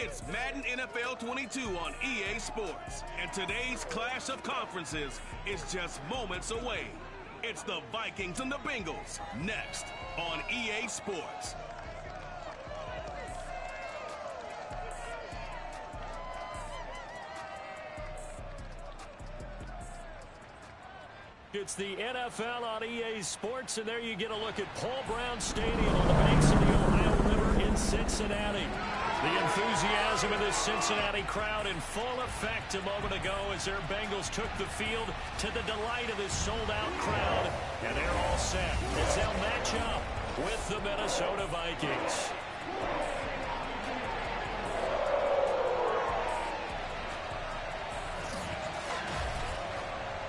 It's Madden NFL 22 on EA Sports, and today's clash of conferences is just moments away. It's the Vikings and the Bengals, next on EA Sports. It's the NFL on EA Sports, and there you get a look at Paul Brown Stadium on the banks of the Ohio River in Cincinnati. The enthusiasm of this Cincinnati crowd in full effect a moment ago as their Bengals took the field to the delight of this sold-out crowd, and they're all set as they'll match up with the Minnesota Vikings.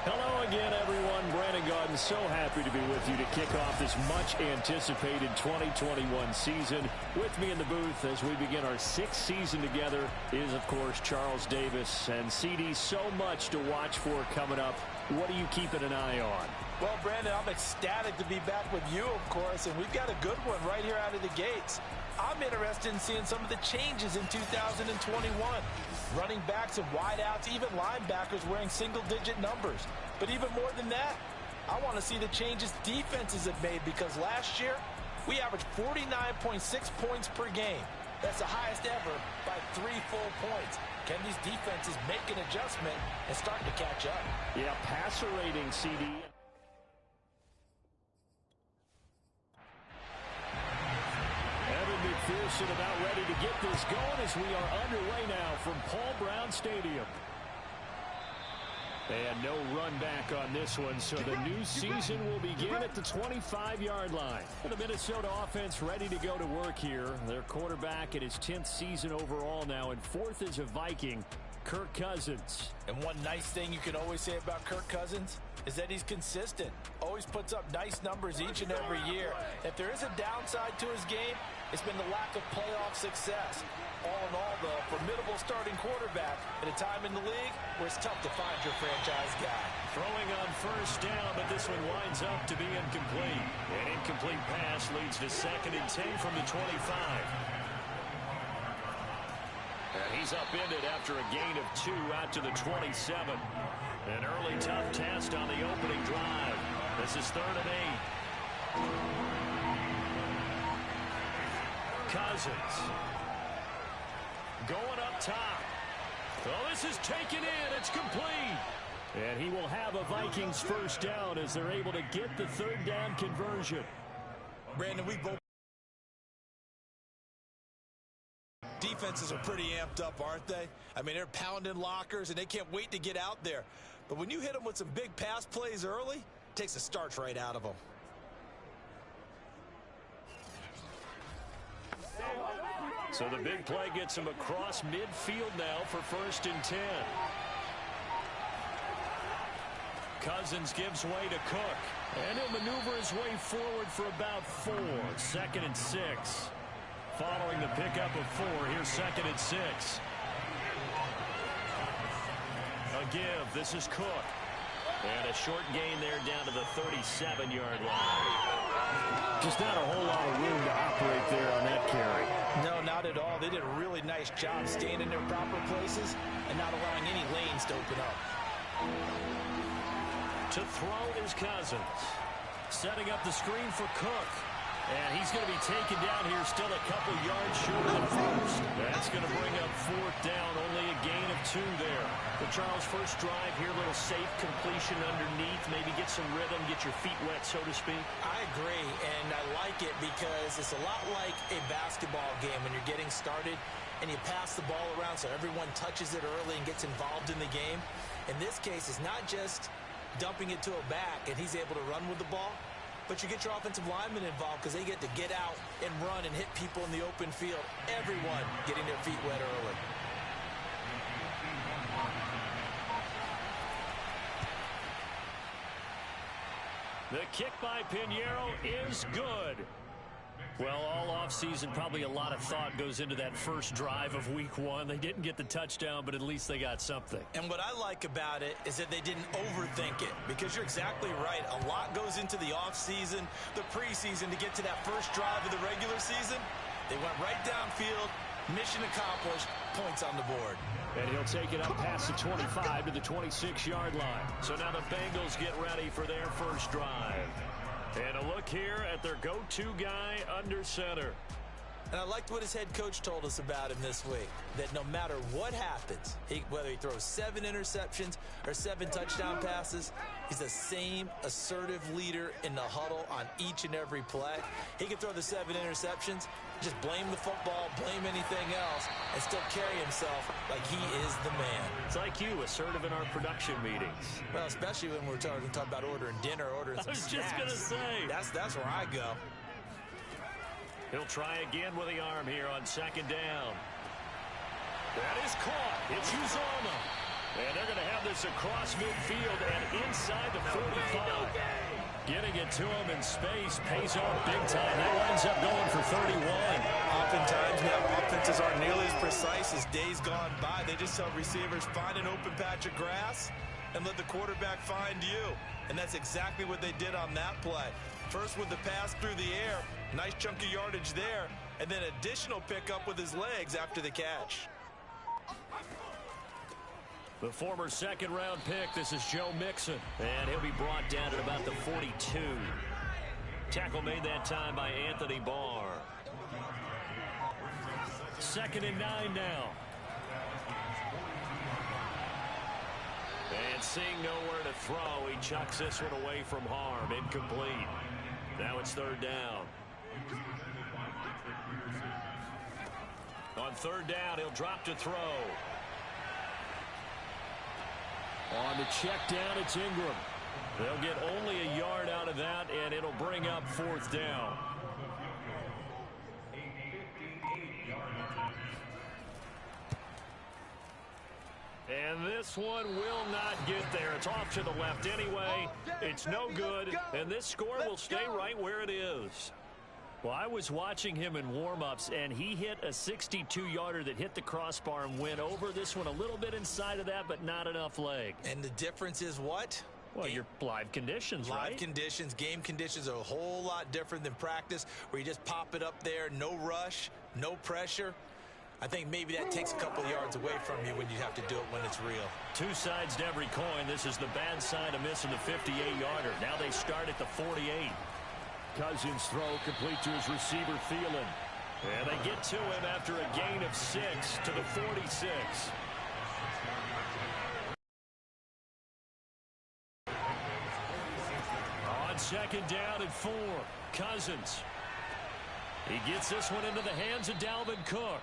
Hello again, everyone. Brandon Gaudin, so happy to be with you to kick off this much-anticipated 2021 season. With me in the booth as we begin our sixth season together is, of course, Charles Davis. And, CD, so much to watch for coming up. What are you keeping an eye on? Well, Brandon, I'm ecstatic to be back with you, of course, and we've got a good one right here out of the gates. I'm interested in seeing some of the changes in 2021. Running backs and wideouts, even linebackers wearing single-digit numbers. But even more than that, I want to see the changes defenses have made, because last year we averaged 49.6 points per game. That's the highest ever by 3 full points. Can these defenses make an adjustment and start to catch up? Yeah, passer rating, CD. Evan McPherson about ready to get this going as we are underway now from Paul Brown Stadium. And no run back on this one, so the new season will begin at the 25-yard line. The Minnesota offense ready to go to work here. Their quarterback in his 10th season overall now, and fourth is a Viking, Kirk Cousins. And one nice thing you can always say about Kirk Cousins is that he's consistent. Always puts up nice numbers each and every year. If there is a downside to his game, it's been the lack of playoff success. All in all, though, formidable starting quarterback at a time in the league where it's tough to find your franchise guy. Throwing on first down, but this one winds up to be incomplete. An incomplete pass leads to 2nd and 10 from the 25. And he's upended after a gain of 2 out to the 27. An early tough test on the opening drive. This is 3rd and 8. Cousins. Going up top. Oh, this is taken in. It's complete. And he will have a Vikings first down as they're able to get the 3rd down conversion. Brandon, we both. Defenses are pretty amped up, aren't they? I mean, they're pounding lockers, and they can't wait to get out there. But when you hit them with some big pass plays early, it takes the starch right out of them. So the big play gets him across midfield now for 1st and 10. Cousins gives way to Cook. And he'll maneuver his way forward for about 4. 2nd and 6. Following the pickup of 4, here's 2nd and 6. A give. This is Cook. And a short gain there down to the 37-yard line. Just not a whole lot of room to operate there on that carry. No, not at all. They did a really nice job staying in their proper places and not allowing any lanes to open up. To throw is Cousins. Setting up the screen for Cook. And he's going to be taken down here, still a couple yards short of the first. That's going to bring up 4th down, only a gain of 2 there. The Charles first drive here, a little safe completion underneath, maybe get some rhythm, get your feet wet, so to speak. I agree, and I like it because it's a lot like a basketball game when you're getting started and you pass the ball around so everyone touches it early and gets involved in the game. In this case, it's not just dumping it to a back and he's able to run with the ball, but you get your offensive linemen involved because they get to get out and run and hit people in the open field. Everyone getting their feet wet early. The kick by Pinheiro is good. Well, all offseason, probably a lot of thought goes into that first drive of week 1. They didn't get the touchdown, but at least they got something. And what I like about it is that they didn't overthink it, because you're exactly right. A lot goes into the offseason, the preseason, to get to that first drive of the regular season. They went right downfield, Mission accomplished. Points on the board. And he'll take it up past the 25 to the 26-yard line. So now the Bengals get ready for their first drive. And a look here at their go-to guy under center. And I liked what his head coach told us about him this week, that no matter what happens, whether he throws 7 interceptions or 7 touchdown passes, he's the same assertive leader in the huddle on each and every play. He can throw the 7 interceptions, just blame the football, blame anything else, and still carry himself like he is the man. It's like you, assertive in our production meetings. Well, especially when we're talking about ordering dinner, ordering some snacks. I was just going to say. That's where I go. He'll try again with the arm here on second down. That is caught. It's Uzomah. And they're going to have this across midfield and inside the 45. Getting it to him in space pays off big time. That winds up going for 31. Oftentimes now offenses aren't nearly as precise as days gone by. They just tell receivers, find an open patch of grass and let the quarterback find you. And that's exactly what they did on that play. First with the pass through the air. Nice chunk of yardage there. And then additional pickup with his legs after the catch. The former second-round pick, this is Joe Mixon. And he'll be brought down at about the 42. Tackle made that time by Anthony Barr. 2nd and 9 now. And seeing nowhere to throw, he chucks this one away from harm. Incomplete. Now it's 3rd down. On 3rd down, he'll drop to throw. On the check down, it's Ingram. They'll get only a yard out of that, and it'll bring up 4th down. And this one will not get there. It's off to the left anyway. It's no good, and this score will stay right where it is. Well, I was watching him in warm-ups, and he hit a 62-yarder that hit the crossbar and went over. This one a little bit inside of that, but not enough leg. And the difference is what? Well, your live conditions, right? Live conditions, game conditions are a whole lot different than practice, where you just pop it up there, no rush, no pressure. I think maybe that takes a couple of yards away from you when you have to do it when it's real. 2 sides to every coin. This is the bad side of missing the 58-yarder. Now they start at the 48. Cousins throw complete to his receiver, Thielen. And they get to him after a gain of 6 to the 46. On 2nd down and 4, Cousins. He gets this one into the hands of Dalvin Cook.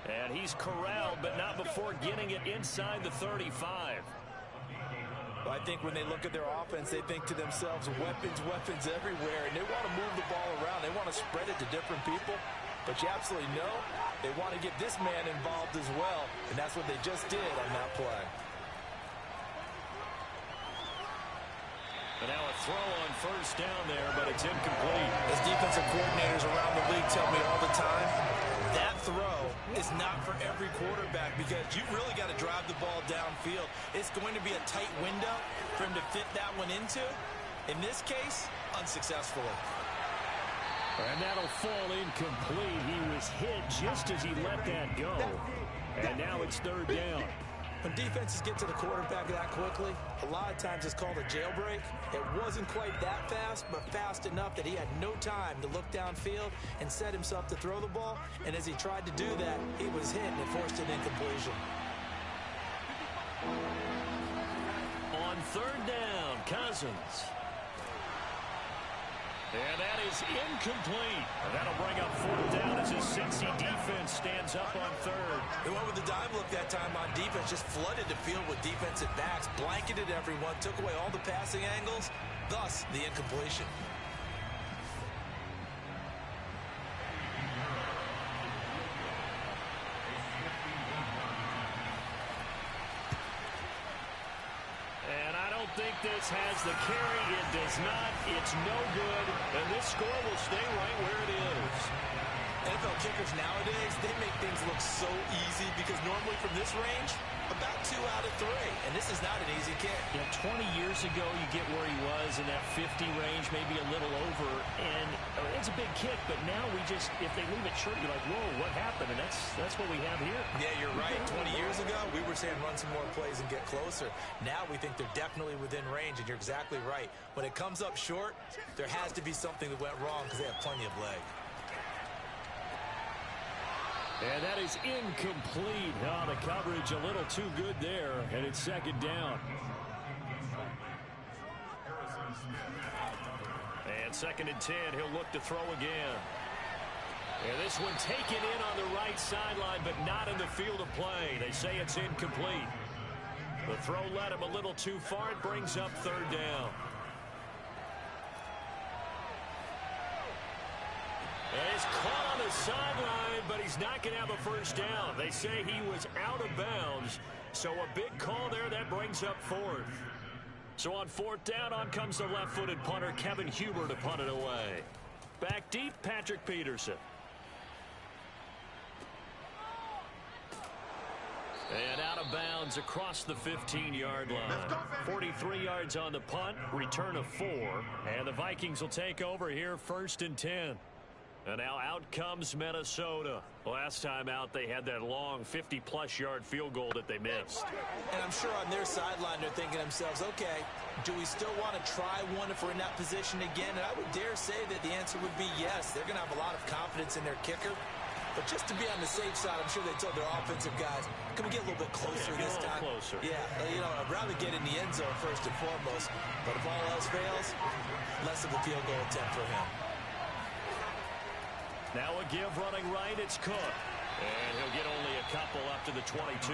And he's corralled, but not before getting it inside the 35. Well, I think when they look at their offense, they think to themselves, weapons everywhere, and they want to move the ball around. They want to spread it to different people, but you absolutely know they want to get this man involved as well, and that's what they just did on that play. And now a throw on 1st down there, but it's incomplete. As defensive coordinators around the league tell me all the time, that throw is not for every quarterback because you really got to drive the ball downfield. It's going to be a tight window for him to fit that one into. In this case, unsuccessfully. And that'll fall incomplete. He was hit just as he let that go. And now it's 3rd down. When defenses get to the quarterback that quickly, a lot of times it's called a jailbreak. It wasn't quite that fast, but fast enough that he had no time to look downfield and set himself to throw the ball. And as he tried to do that, he was hit and it forced an incompletion. On 3rd down, Cousins. And that is incomplete. And that'll bring up 4th down as his Cincy defense stands up on 3rd. They went with the dive look that time on defense, just flooded the field with defensive backs, blanketed everyone, took away all the passing angles, thus the incompletion. I think this has the carry. It does not. It's no good. And this score will stay right where it is. NFL kickers nowadays, they make things look so easy because normally from this range, about 2 out of 3. And this is not an easy kick. Yeah, 20 years ago, you get where he was in that 50 range, maybe a little over. And it's a big kick, but now we just, if they leave it short, you're like, whoa, what happened? And that's what we have here. Yeah, you're right. 20 years ago, we were saying run some more plays and get closer. Now we think they're definitely within range, and you're exactly right. When it comes up short, there has to be something that went wrong because they have plenty of leg. And that is incomplete. Oh, the coverage a little too good there, and it's second down. And 2nd and 10, he'll look to throw again. And this one taken in on the right sideline, but not in the field of play. They say it's incomplete. The throw led him a little too far. It brings up 3rd down. He's caught on the sideline, but he's not going to have a first down. They say he was out of bounds, so a big call there that brings up 4th. So on 4th down, on comes the left-footed punter, Kevin Huber, to punt it away. Back deep, Patrick Peterson. And out of bounds across the 15-yard line. 43 yards on the punt, return of 4. And the Vikings will take over here, 1st and 10. And now out comes Minnesota. Last time out, they had that long 50-plus yard field goal that they missed. And I'm sure on their sideline, they're thinking to themselves, okay, do we still want to try one if we're in that position again? And I would dare say that the answer would be yes. They're going to have a lot of confidence in their kicker. But just to be on the safe side, I'm sure they told their offensive guys, can we get a little bit closer this time? Closer. Yeah, you know, I'd rather get in the end zone first and foremost. But if all else fails, less of a field goal attempt for him. Now a give running right, it's Cook. And he'll get only a couple up to the 22.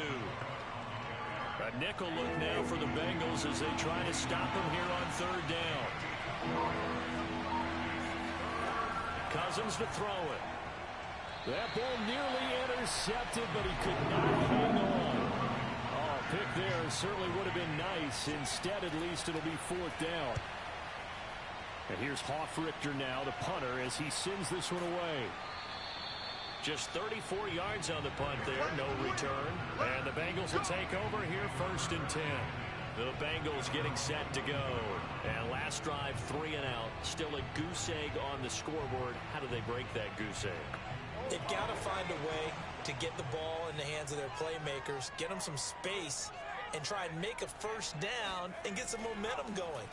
A nickel look now for the Bengals as they try to stop him here on 3rd down. Cousins to throw it. That ball nearly intercepted, but he could not hang on. Oh, pick there certainly would have been nice. Instead, at least it'll be 4th down. And here's Hoffrichter now, the punter, as he sends this one away. Just 34 yards on the punt there, no return. And the Bengals will take over here, 1st and 10. The Bengals getting set to go. And last drive, 3 and out. Still a goose egg on the scoreboard. How do they break that goose egg? They've got to find a way to get the ball in the hands of their playmakers, get them some space, and try and make a first down and get some momentum going.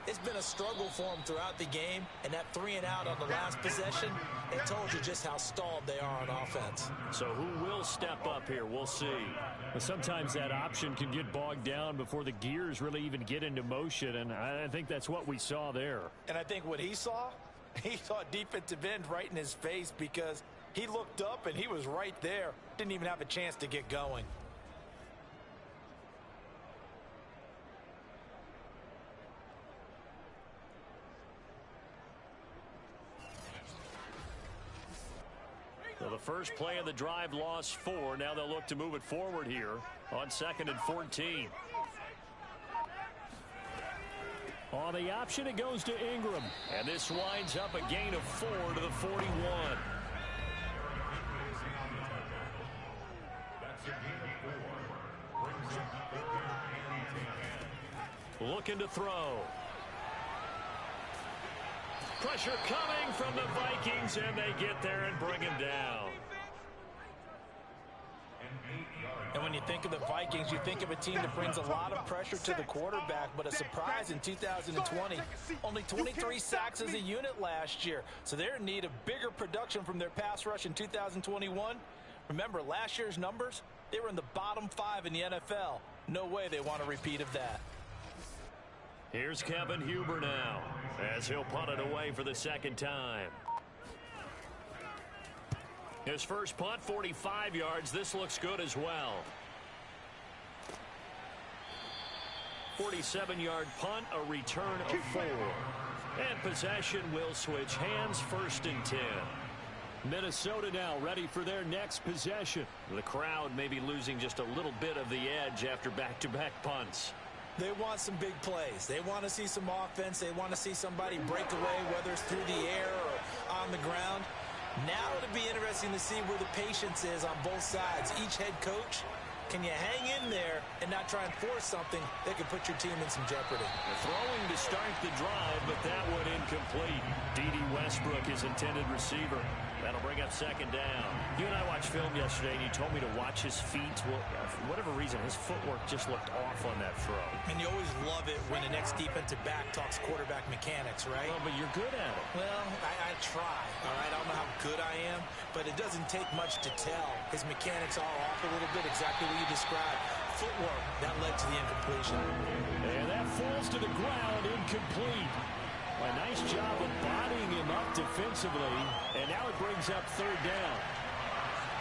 It's been a struggle for them throughout the game, and that 3 and out on the last possession, it told you just how stalled they are on offense. So who will step up here? We'll see. But sometimes that option can get bogged down before the gears really even get into motion, and I think that's what we saw there. And I think what he saw defensive end right in his face because he looked up and he was right there. Didn't even have a chance to get going. So the first play of the drive lost 4. Now they'll look to move it forward here on 2nd and 14. On the option, it goes to Ingram. And this winds up a gain of 4 to the 41. Looking to throw. Pressure coming from the Vikings, and they get there and bring him down. And when you think of the Vikings, you think of a team that brings a lot of pressure to the quarterback, but a surprise in 2020, only 23 sacks as a unit last year. So they're in need of bigger production from their pass rush in 2021. Remember, last year's numbers, they were in the bottom 5 in the NFL. No way they want a repeat of that. Here's Kevin Huber now, as he'll punt it away for the 2nd time. His first punt, 45 yards. This looks good as well. 47-yard punt, a return of 4. And possession will switch hands, 1st and 10. Minnesota now ready for their next possession. The crowd may be losing just a little bit of the edge after back-to-back punts. They want some big plays. They want to see some offense. They want to see somebody break away, whether it's through the air or on the ground. Now it'll be interesting to see where the patience is on both sides. Each head coach, can you hang in there and not try and force something that could put your team in some jeopardy? Throwing to start the drive, but that one incomplete. D.D. Westbrook is intended receiver. That'll bring up second down. You and I watched film yesterday, and you told me to watch his feet. Well, for whatever reason, his footwork just looked off on that throw. And you always love it when the next defensive back talks quarterback mechanics, right? Well, but you're good at it. Well, I try, all right? I don't know how good I am, but it doesn't take much to tell. His mechanics are off a little bit, exactly what you described. Footwork, that led to the incompletion. And that falls to the ground, incomplete. A nice job of bodying him up defensively, and now it brings up third down.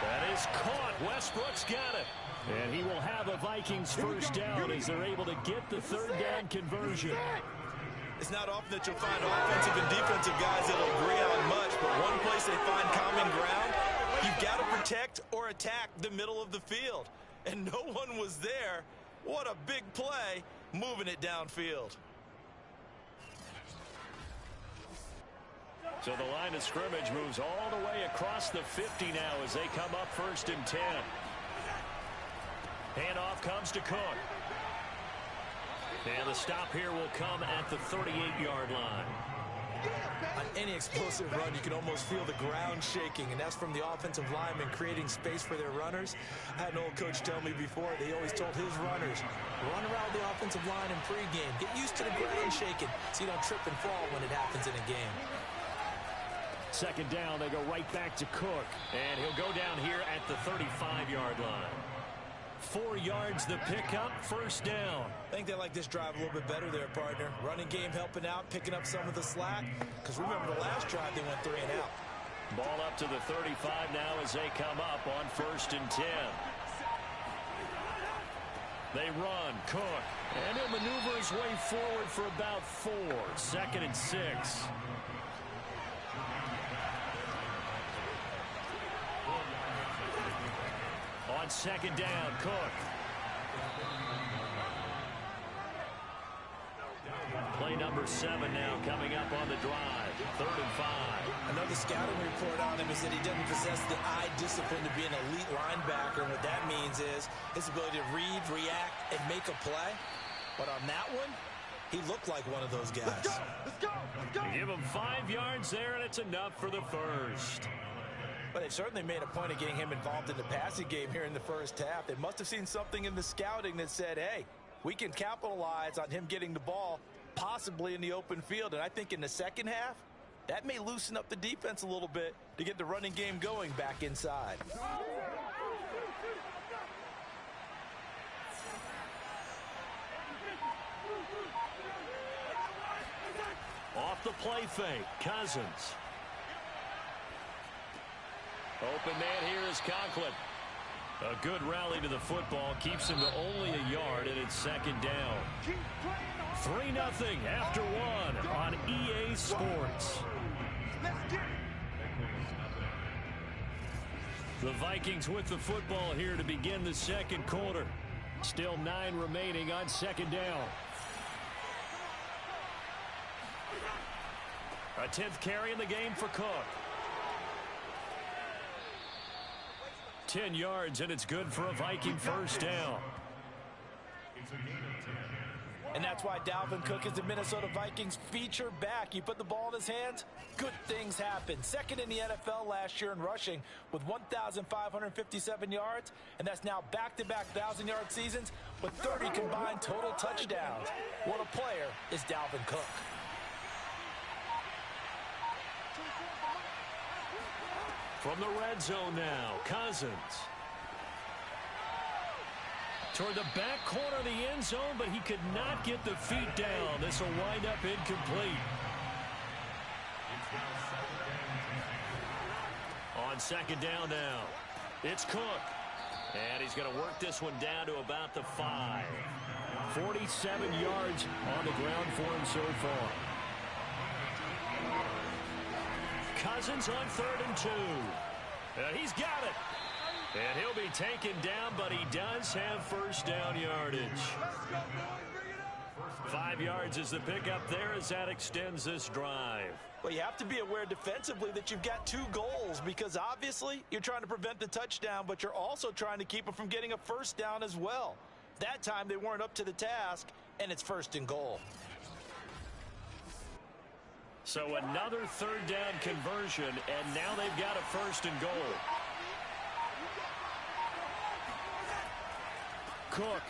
That is caught. Westbrook's got it. And he will have a Vikings first down as they're able to get the third down conversion. It's not often that you'll find offensive and defensive guys that'll agree on much, but one place they find common ground, you've got to protect or attack the middle of the field. And no one was there. What a big play, moving it downfield. So the line of scrimmage moves all the way across the 50 now as they come up first and 10. Handoff comes to Cook. And the stop here will come at the 38-yard line. On any explosive run, you can almost feel the ground shaking, and that's from the offensive linemen creating space for their runners. I had an old coach tell me before, they always told his runners, run around the offensive line in pregame. Get used to the ground shaking so you don't trip and fall when it happens in a game. Second down, they go right back to Cook. And he'll go down here at the 35-yard line. 4 yards the pickup, first down. I think they like this drive a little bit better there, partner. Running game helping out, picking up some of the slack. Because remember, the last drive they went 3 and out. Ball up to the 35 now as they come up on first and 10. They run, Cook. And he'll maneuver his way forward for about 4. Second and 6. On second down, Cook. Play number 7 now coming up on the drive. 3rd and 5. Another scouting report on him is that he doesn't possess the eye discipline to be an elite linebacker. And what that means is his ability to read, react, and make a play. But on that one, he looked like one of those guys. Let's go. Give him 5 yards there, and it's enough for the first. But they've certainly made a point of getting him involved in the passing game here in the first half. They must have seen something in the scouting that said, hey, we can capitalize on him getting the ball possibly in the open field. And I think in the second half, that may loosen up the defense a little bit to get the running game going back inside. Off the play fake, Cousins. Open man here is Conklin. A good rally to the football keeps him to only a yard, and it's second down. 3-0 after 1 on EA Sports. The Vikings with the football here to begin the second quarter. Still 9 remaining on second down. A 10th carry in the game for Cook. 10 yards, and it's good for a Viking first down. And that's why Dalvin Cook is the Minnesota Vikings feature back. You put the ball in his hands, good things happen. Second in the NFL last year in rushing with 1,557 yards, and that's now back-to-back 1,000-yard seasons with 30 combined total touchdowns. What a player is Dalvin Cook. From the red zone now, Cousins. Toward the back corner of the end zone, but he could not get the feet down. This will wind up incomplete. On second down now, it's Cook. And he's going to work this one down to about the 5. 47 yards on the ground for him so far. Cousins on 3rd and 2. He's got it. And he'll be taken down, but he does have first down yardage. 5 yards is the pickup there as that extends this drive. Well, you have to be aware defensively that you've got 2 goals because obviously you're trying to prevent the touchdown, but you're also trying to keep them from getting a first down as well. That time they weren't up to the task, and it's 1st and goal. So another 3rd down conversion, and now they've got a 1st and goal. Cook.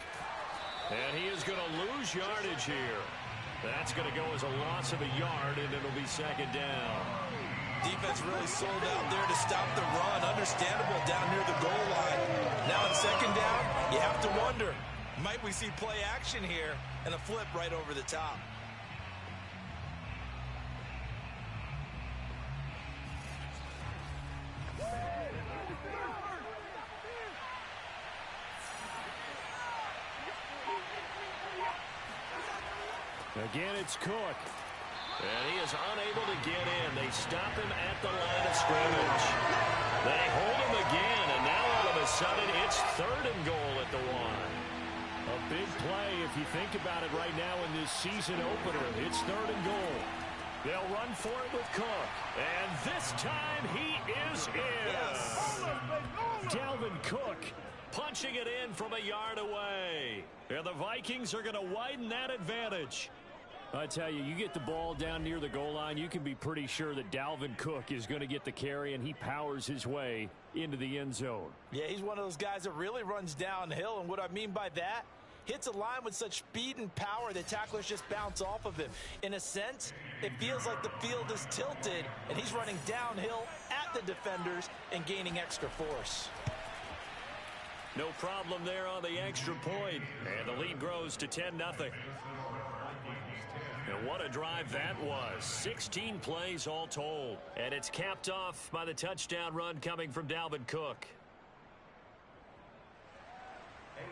And he is going to lose yardage here. That's going to go as a loss of a yard, and it'll be 2nd down. Defense really sold out there to stop the run. Understandable down near the goal line. Now on 2nd down, you have to wonder, might we see play action here and a flip right over the top? Again, it's Cook. And he is unable to get in. They stop him at the line of scrimmage. They hold him again, and now all of a sudden it's 3rd and goal at the 1. A big play if you think about it right now in this season opener. It's 3rd and goal. They'll run for it with Cook. And this time he is in. Yes. Dalvin Cook punching it in from a yard away. And the Vikings are going to widen that advantage. I tell you, you get the ball down near the goal line, you can be pretty sure that Dalvin Cook is going to get the carry, and he powers his way into the end zone. Yeah, he's one of those guys that really runs downhill, and what I mean by that, hits a line with such speed and power that tacklers just bounce off of him. In a sense, it feels like the field is tilted, and he's running downhill at the defenders and gaining extra force. No problem there on the extra point, and the lead grows to 10-0. And what a drive that was. 16 plays all told. And it's capped off by the touchdown run coming from Dalvin Cook.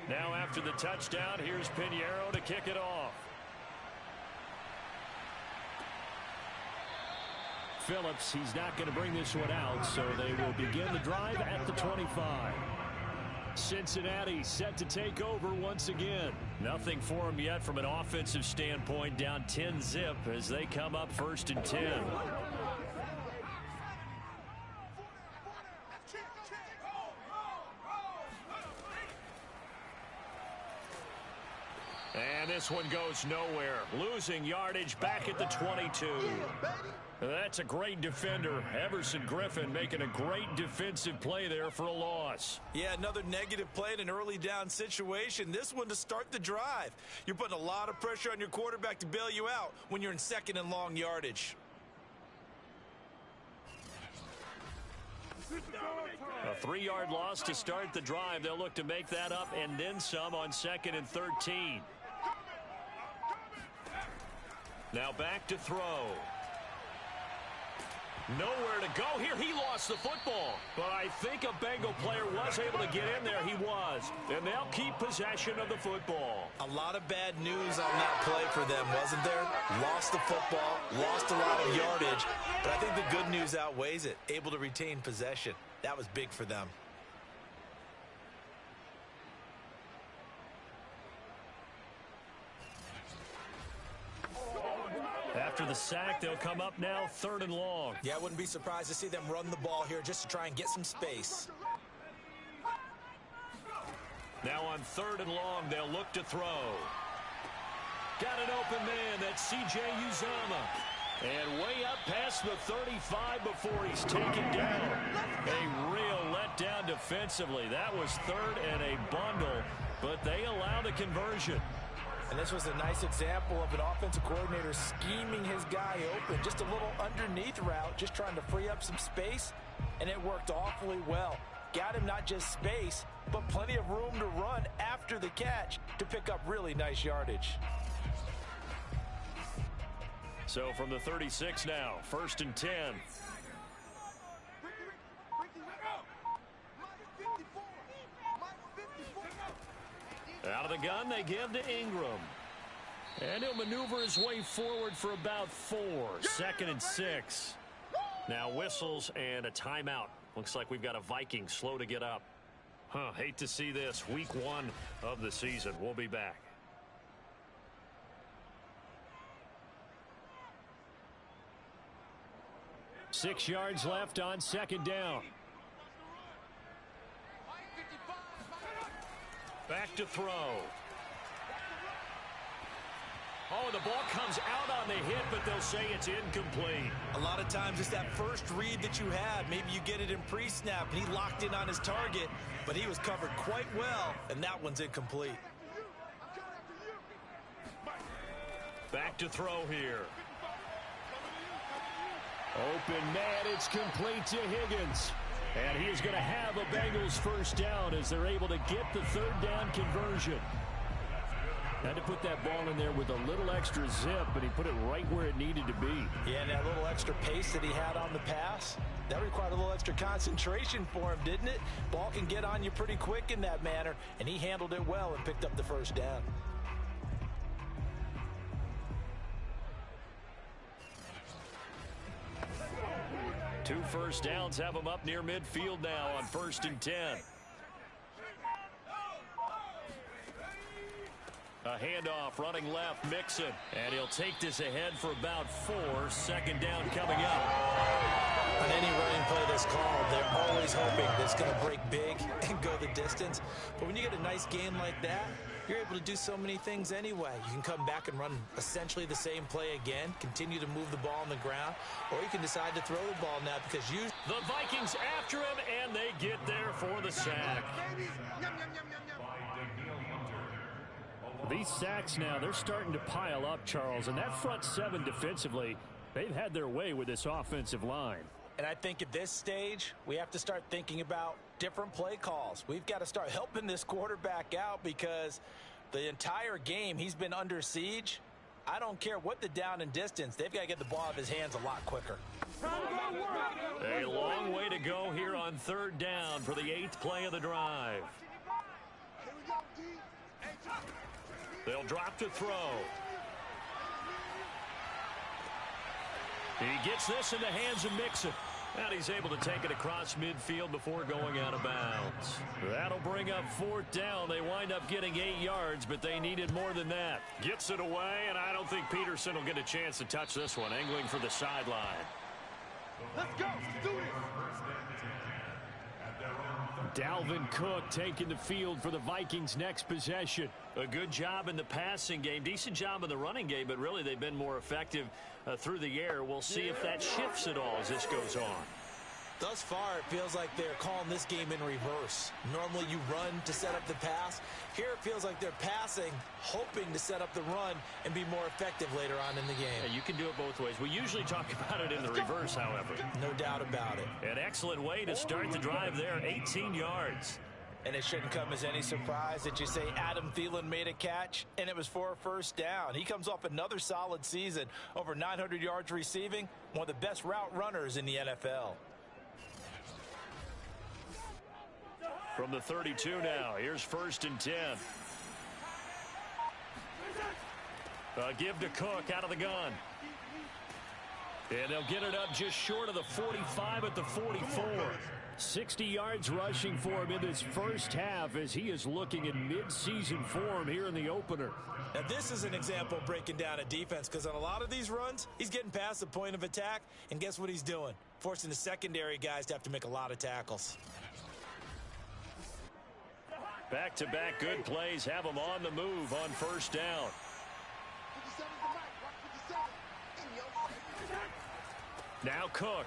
Now after the touchdown, here's Pinheiro to kick it off. Phillips, he's not going to bring this one out, so they will begin the drive at the 25. Cincinnati set to take over once again. Nothing for them yet from an offensive standpoint, down 10-zip as they come up 1st and 10. And this one goes nowhere. Losing yardage back at the 22. That's a great defender. Everson Griffin making a great defensive play there for a loss. Yeah, another negative play in an early down situation. This one to start the drive. You're putting a lot of pressure on your quarterback to bail you out when you're in 2nd and long yardage. A 3-yard loss to start the drive. They'll look to make that up and then some on 2nd and 13. Now back to throw. Nowhere to go here. He lost the football. But I think a Bengal player was able to get in there. He was. And they'll keep possession of the football. A lot of bad news on that play for them, wasn't there? Lost the football, lost a lot of yardage. But I think the good news outweighs it. Able to retain possession. That was big for them. After the sack, they'll come up now 3rd and long. Yeah, I wouldn't be surprised to see them run the ball here just to try and get some space. Now on 3rd and long, they'll look to throw. Got an open man. That's C.J. Uzomah. And way up past the 35 before he's taken down. A real letdown defensively. That was 3rd and a bundle, but they allow the conversion. And this was a nice example of an offensive coordinator scheming his guy open. Just a little underneath route, just trying to free up some space, and it worked awfully well. Got him not just space, but plenty of room to run after the catch to pick up really nice yardage. So from the 36 now, 1st and 10. Out of the gun, they give to Ingram. And he'll maneuver his way forward for about 4. 2nd and 6. Now whistles and a timeout. Looks like we've got a Viking slow to get up. Hate to see this. Week 1 of the season. We'll be back. 6 yards left on second down. Back to throw. Oh, the ball comes out on the hit, but they'll say it's incomplete. A lot of times it's that first read that you had. Maybe you get it in pre-snap, and he locked in on his target, but he was covered quite well, and that one's incomplete. Back to throw here. Open man, it's complete to Higgins. And he is going to have a Bengals first down as they're able to get the third down conversion. Had to put that ball in there with a little extra zip, but he put it right where it needed to be. Yeah, and that little extra pace that he had on the pass, that required a little extra concentration for him, didn't it? Ball can get on you pretty quick in that manner, and he handled it well and picked up the first down. Two first downs have him up near midfield now on 1st and 10. A handoff running left, Mixon. And he'll take this ahead for about 4. Second down coming up. On any running play that's called, they're always hoping that it's going to break big and go the distance. But when you get a nice game like that, you're able to do so many things anyway. You can come back and run essentially the same play again, continue to move the ball on the ground, or you can decide to throw the ball now because you... The Vikings after him, and they get there for the sack. These sacks now, they're starting to pile up, Charles, and that front seven defensively, they've had their way with this offensive line. And I think at this stage, we have to start thinking about different play calls. We've got to start helping this quarterback out because the entire game he's been under siege. I don't care what the down and distance. They've got to get the ball out of his hands a lot quicker. A long way to go here on third down for the 8th play of the drive. They'll drop to throw. He gets this in the hands of Mixon. And he's able to take it across midfield before going out of bounds. That'll bring up 4th down. They wind up getting 8 yards, but they needed more than that. Gets it away, and I don't think Peterson will get a chance to touch this one. Angling for the sideline. Let's go. Do this. Dalvin Cook taking the field for the Vikings' next possession. A good job in the passing game. Decent job in the running game, but really they've been more effective through the air. We'll see if that shifts at all as this goes on. Thus far, it feels like they're calling this game in reverse. Normally you run to set up the pass. Here it feels like they're passing, hoping to set up the run and be more effective later on in the game. Yeah, you can do it both ways. We usually talk about it in the reverse, however. No doubt about it. An excellent way to start the drive there, 18 yards. And it shouldn't come as any surprise that you say Adam Thielen made a catch, and it was for a first down. He comes off another solid season, over 900 yards receiving, one of the best route runners in the NFL. From the 32 now, here's 1st and 10. Give to Cook out of the gun. And they'll get it up just short of the 45 at the 44. 60 yards rushing for him in this first half as he is looking in mid-season form here in the opener. Now this is an example of breaking down a defense because on a lot of these runs, he's getting past the point of attack, and guess what he's doing? Forcing the secondary guys to have to make a lot of tackles. Back-to-back good plays have them on the move on first down. Now Cook.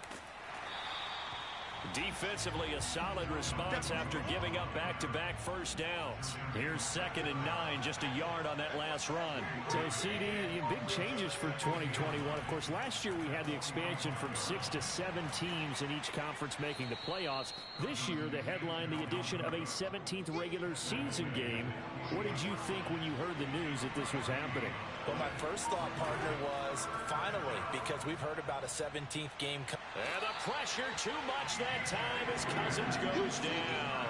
Defensively, a solid response after giving up back-to-back first downs. Here's 2nd and 9, just a yard on that last run. So, CD, big changes for 2021. Of course, last year we had the expansion from 6 to 7 teams in each conference making the playoffs. This year, the headline, the addition of a 17th regular season game. What did you think when you heard the news that this was happening? Well, my first thought, partner, was finally, because we've heard about a 17th game. And the pressure too much that time as Cousins goes down.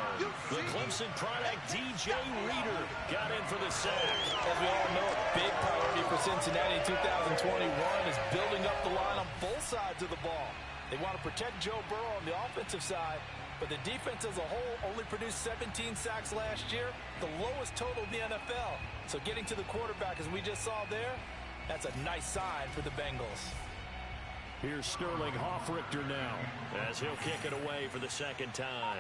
The Clemson product, DJ Reader, got in for the sack. As we all know, a big priority for Cincinnati in 2021 is building up the line on both sides of the ball. They want to protect Joe Burrow on the offensive side, but the defense as a whole only produced 17 sacks last year, the lowest total in the NFL. So getting to the quarterback, as we just saw there, that's a nice sign for the Bengals. Here's Sterling Hoffrichter now as he'll kick it away for the second time.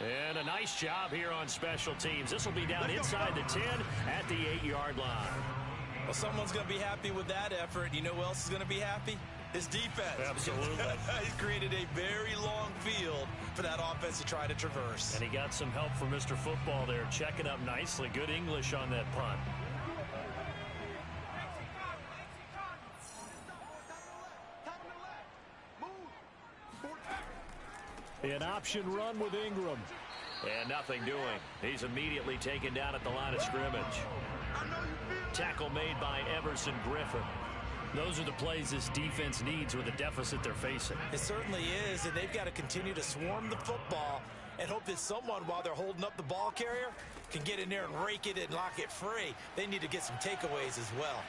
And a nice job here on special teams. This will be down inside the 10 at the 8-yard line. Well, someone's going to be happy with that effort. You know who else is going to be happy? His defense. Absolutely. He's created a very long field for that offense to try to traverse. And he got some help from Mr. Football there, checking up nicely. Good English on that punt. An option run with Ingram. And nothing doing. He's immediately taken down at the line of scrimmage. Tackle made by Everson Griffin. Those are the plays this defense needs with the deficit they're facing. It certainly is, and they've got to continue to swarm the football and hope that someone, while they're holding up the ball carrier, can get in there and rake it and lock it free. They need to get some takeaways as well.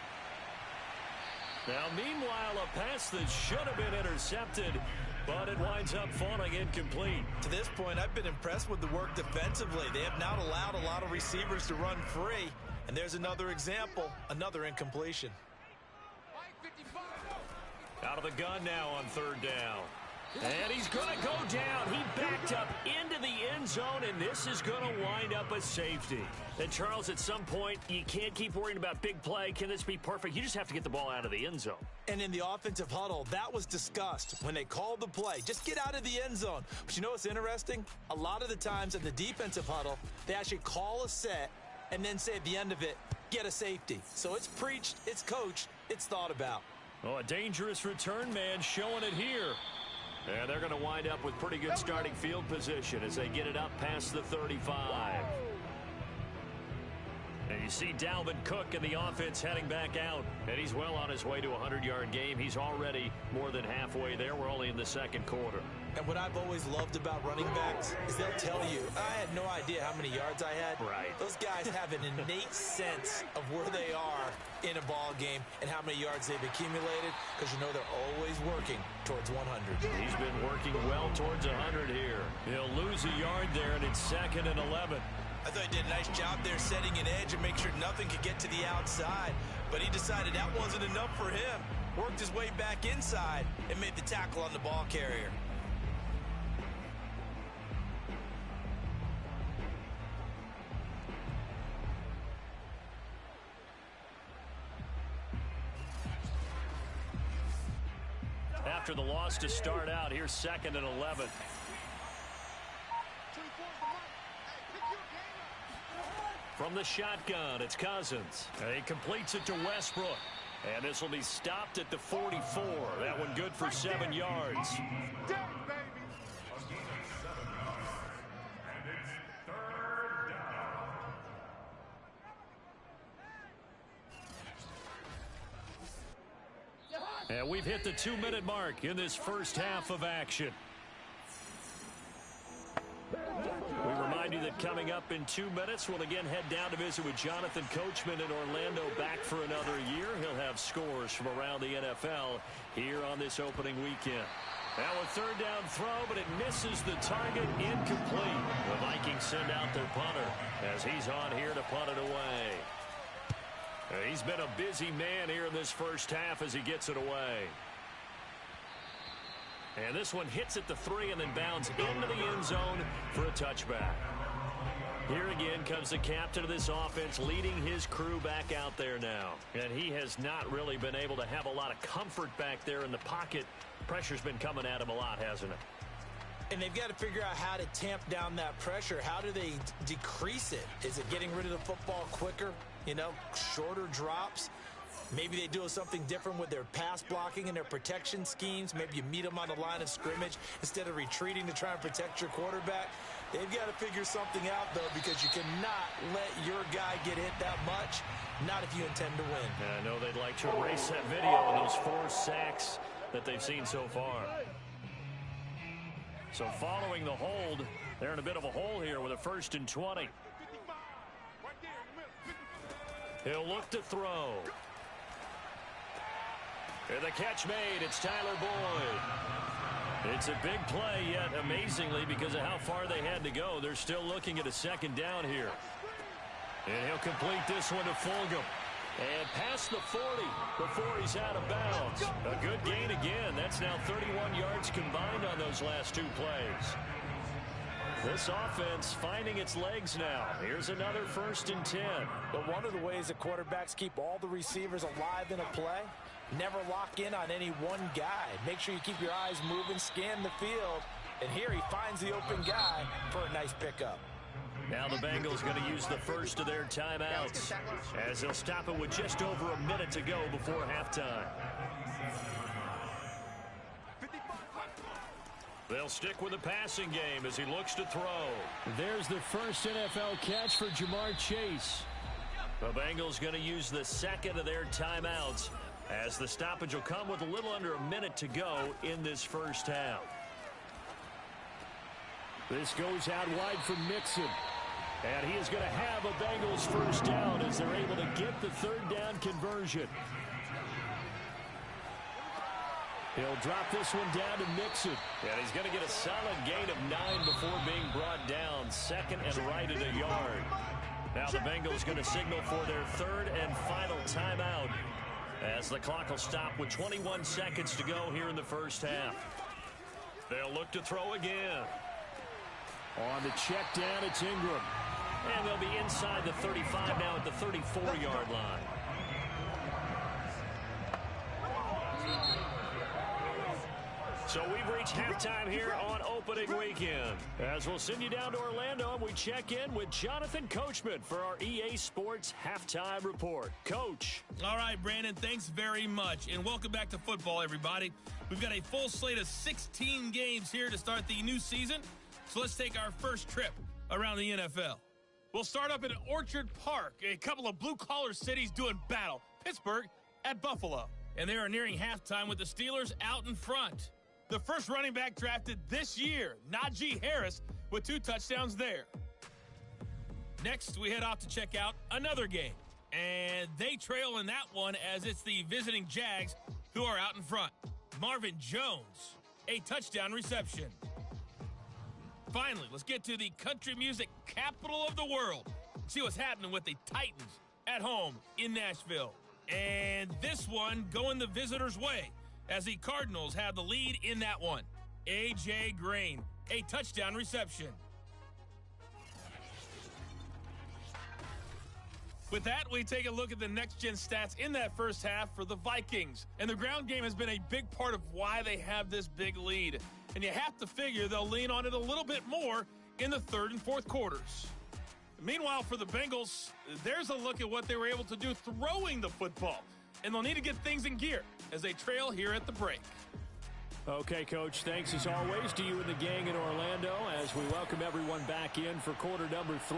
Now, meanwhile, a pass that should have been intercepted, but it winds up falling incomplete. To this point, I've been impressed with the work defensively. They have not allowed a lot of receivers to run free. And there's another example, another incompletion. Out of the gun now on third down. And he's going to go down. He backed up into the end zone, and this is going to wind up a safety. And, Charles, at some point, you can't keep worrying about big play. Can this be perfect? You just have to get the ball out of the end zone. And in the offensive huddle, that was discussed when they called the play. Just get out of the end zone. But you know what's interesting? A lot of the times in the defensive huddle, they actually call a set and then say at the end of it, get a safety. So it's preached, it's coached, it's thought about. Oh, a dangerous return man showing it here. And they're going to wind up with pretty good starting field position as they get it up past the 35. And you see Dalvin Cook and the offense heading back out. And he's well on his way to a 100-yard game. He's already more than halfway there. We're only in the second quarter. And what I've always loved about running backs is they'll tell you, I had no idea how many yards I had. Right. Those guys have an innate sense of where they are in a ball game and how many yards they've accumulated, because you know they're always working towards 100. He's been working well towards 100 here. He'll lose a yard there, and it's 2nd and 11. I thought he did a nice job there setting an edge and make sure nothing could get to the outside. But he decided that wasn't enough for him. Worked his way back inside and made the tackle on the ball carrier. After the loss to start out, here's 2nd and 11. From the shotgun, it's Cousins. He completes it to Westbrook. And this will be stopped at the 44. That one good for 7 yards. And we've hit the 2-minute mark in this first half of action. We remind you that coming up in 2 minutes, we'll again head down to visit with Jonathan Coachman in Orlando, back for another year. He'll have scores from around the NFL here on this opening weekend. Now a third down throw, but it misses the target, incomplete. The Vikings send out their punter as he's on here to punt it away. He's been a busy man here in this first half as he gets it away. And this one hits at the 3 and then bounds into the end zone for a touchback. Here again comes the captain of this offense, leading his crew back out there now. And he has not really been able to have a lot of comfort back there in the pocket. Pressure's been coming at him a lot, hasn't it? And they've got to figure out how to tamp down that pressure. How do they decrease it? Is it getting rid of the football quicker? You know, shorter drops? Maybe they do something different with their pass blocking and their protection schemes. Maybe you meet them on the line of scrimmage instead of retreating to try and protect your quarterback. They've got to figure something out, though, because you cannot let your guy get hit that much, not if you intend to win. I know they'd like to erase that video of those 4 sacks that they've seen so far. So following the hold, they're in a bit of a hole here with a 1st and 20. He'll look to throw. And the catch made. It's Tyler Boyd. It's a big play, yet amazingly, because of how far they had to go, they're still looking at a 2nd down here. And he'll complete this one to Fulgham. And past the 40 before he's out of bounds. A good gain again. That's now 31 yards combined on those last two plays. This offense finding its legs now. Here's another 1st and 10. But one of the ways that quarterbacks keep all the receivers alive in a play, never lock in on any one guy. Make sure you keep your eyes moving, scan the field. And here he finds the open guy for a nice pickup. Now the Bengals going to use the first of their timeouts as they'll stop it with just over a minute to go before halftime. They'll stick with the passing game as he looks to throw. There's the first NFL catch for Jamar Chase. The Bengals going to use the second of their timeouts as the stoppage will come with a little under a minute to go in this first half. This goes out wide for Mixon. And he is going to have a Bengals first down as they're able to get the 3rd down conversion. He'll drop this one down to Mixon. And he's going to get a solid gain of 9 before being brought down. 2nd and right at a yard. Now the Bengals going to signal for their 3rd and final timeout as the clock will stop with 21 seconds to go here in the first half. They'll look to throw again. On the check down, it's Ingram. And they'll be inside the 35 now at the 34-yard line. So we've reached halftime here on opening weekend. As we'll send you down to Orlando and we check in with Jonathan Coachman for our EA Sports Halftime Report. Coach. All right, Brandon, thanks very much. And welcome back to football, everybody. We've got a full slate of 16 games here to start the new season. So let's take our first trip around the NFL. We'll start up in Orchard Park, a couple of blue-collar cities doing battle. Pittsburgh at Buffalo. And they are nearing halftime with the Steelers out in front. The first running back drafted this year, Najee Harris, with 2 touchdowns there. Next, we head off to check out another game. And they trail in that one as it's the visiting Jags who are out in front. Marvin Jones, a touchdown reception. Finally, let's get to the country music capital of the world. See what's happening with the Titans at home in Nashville. And this one going the visitors' way as the Cardinals have the lead in that one. A.J. Green, a touchdown reception. With that, we take a look at the next-gen stats in that first half for the Vikings. And the ground game has been a big part of why they have this big lead. And you have to figure they'll lean on it a little bit more in the 3rd and 4th quarters. Meanwhile, for the Bengals, there's a look at what they were able to do throwing the football. And they'll need to get things in gear as they trail here at the break. Okay, Coach, thanks as always to you and the gang in Orlando as we welcome everyone back in for quarter number 3.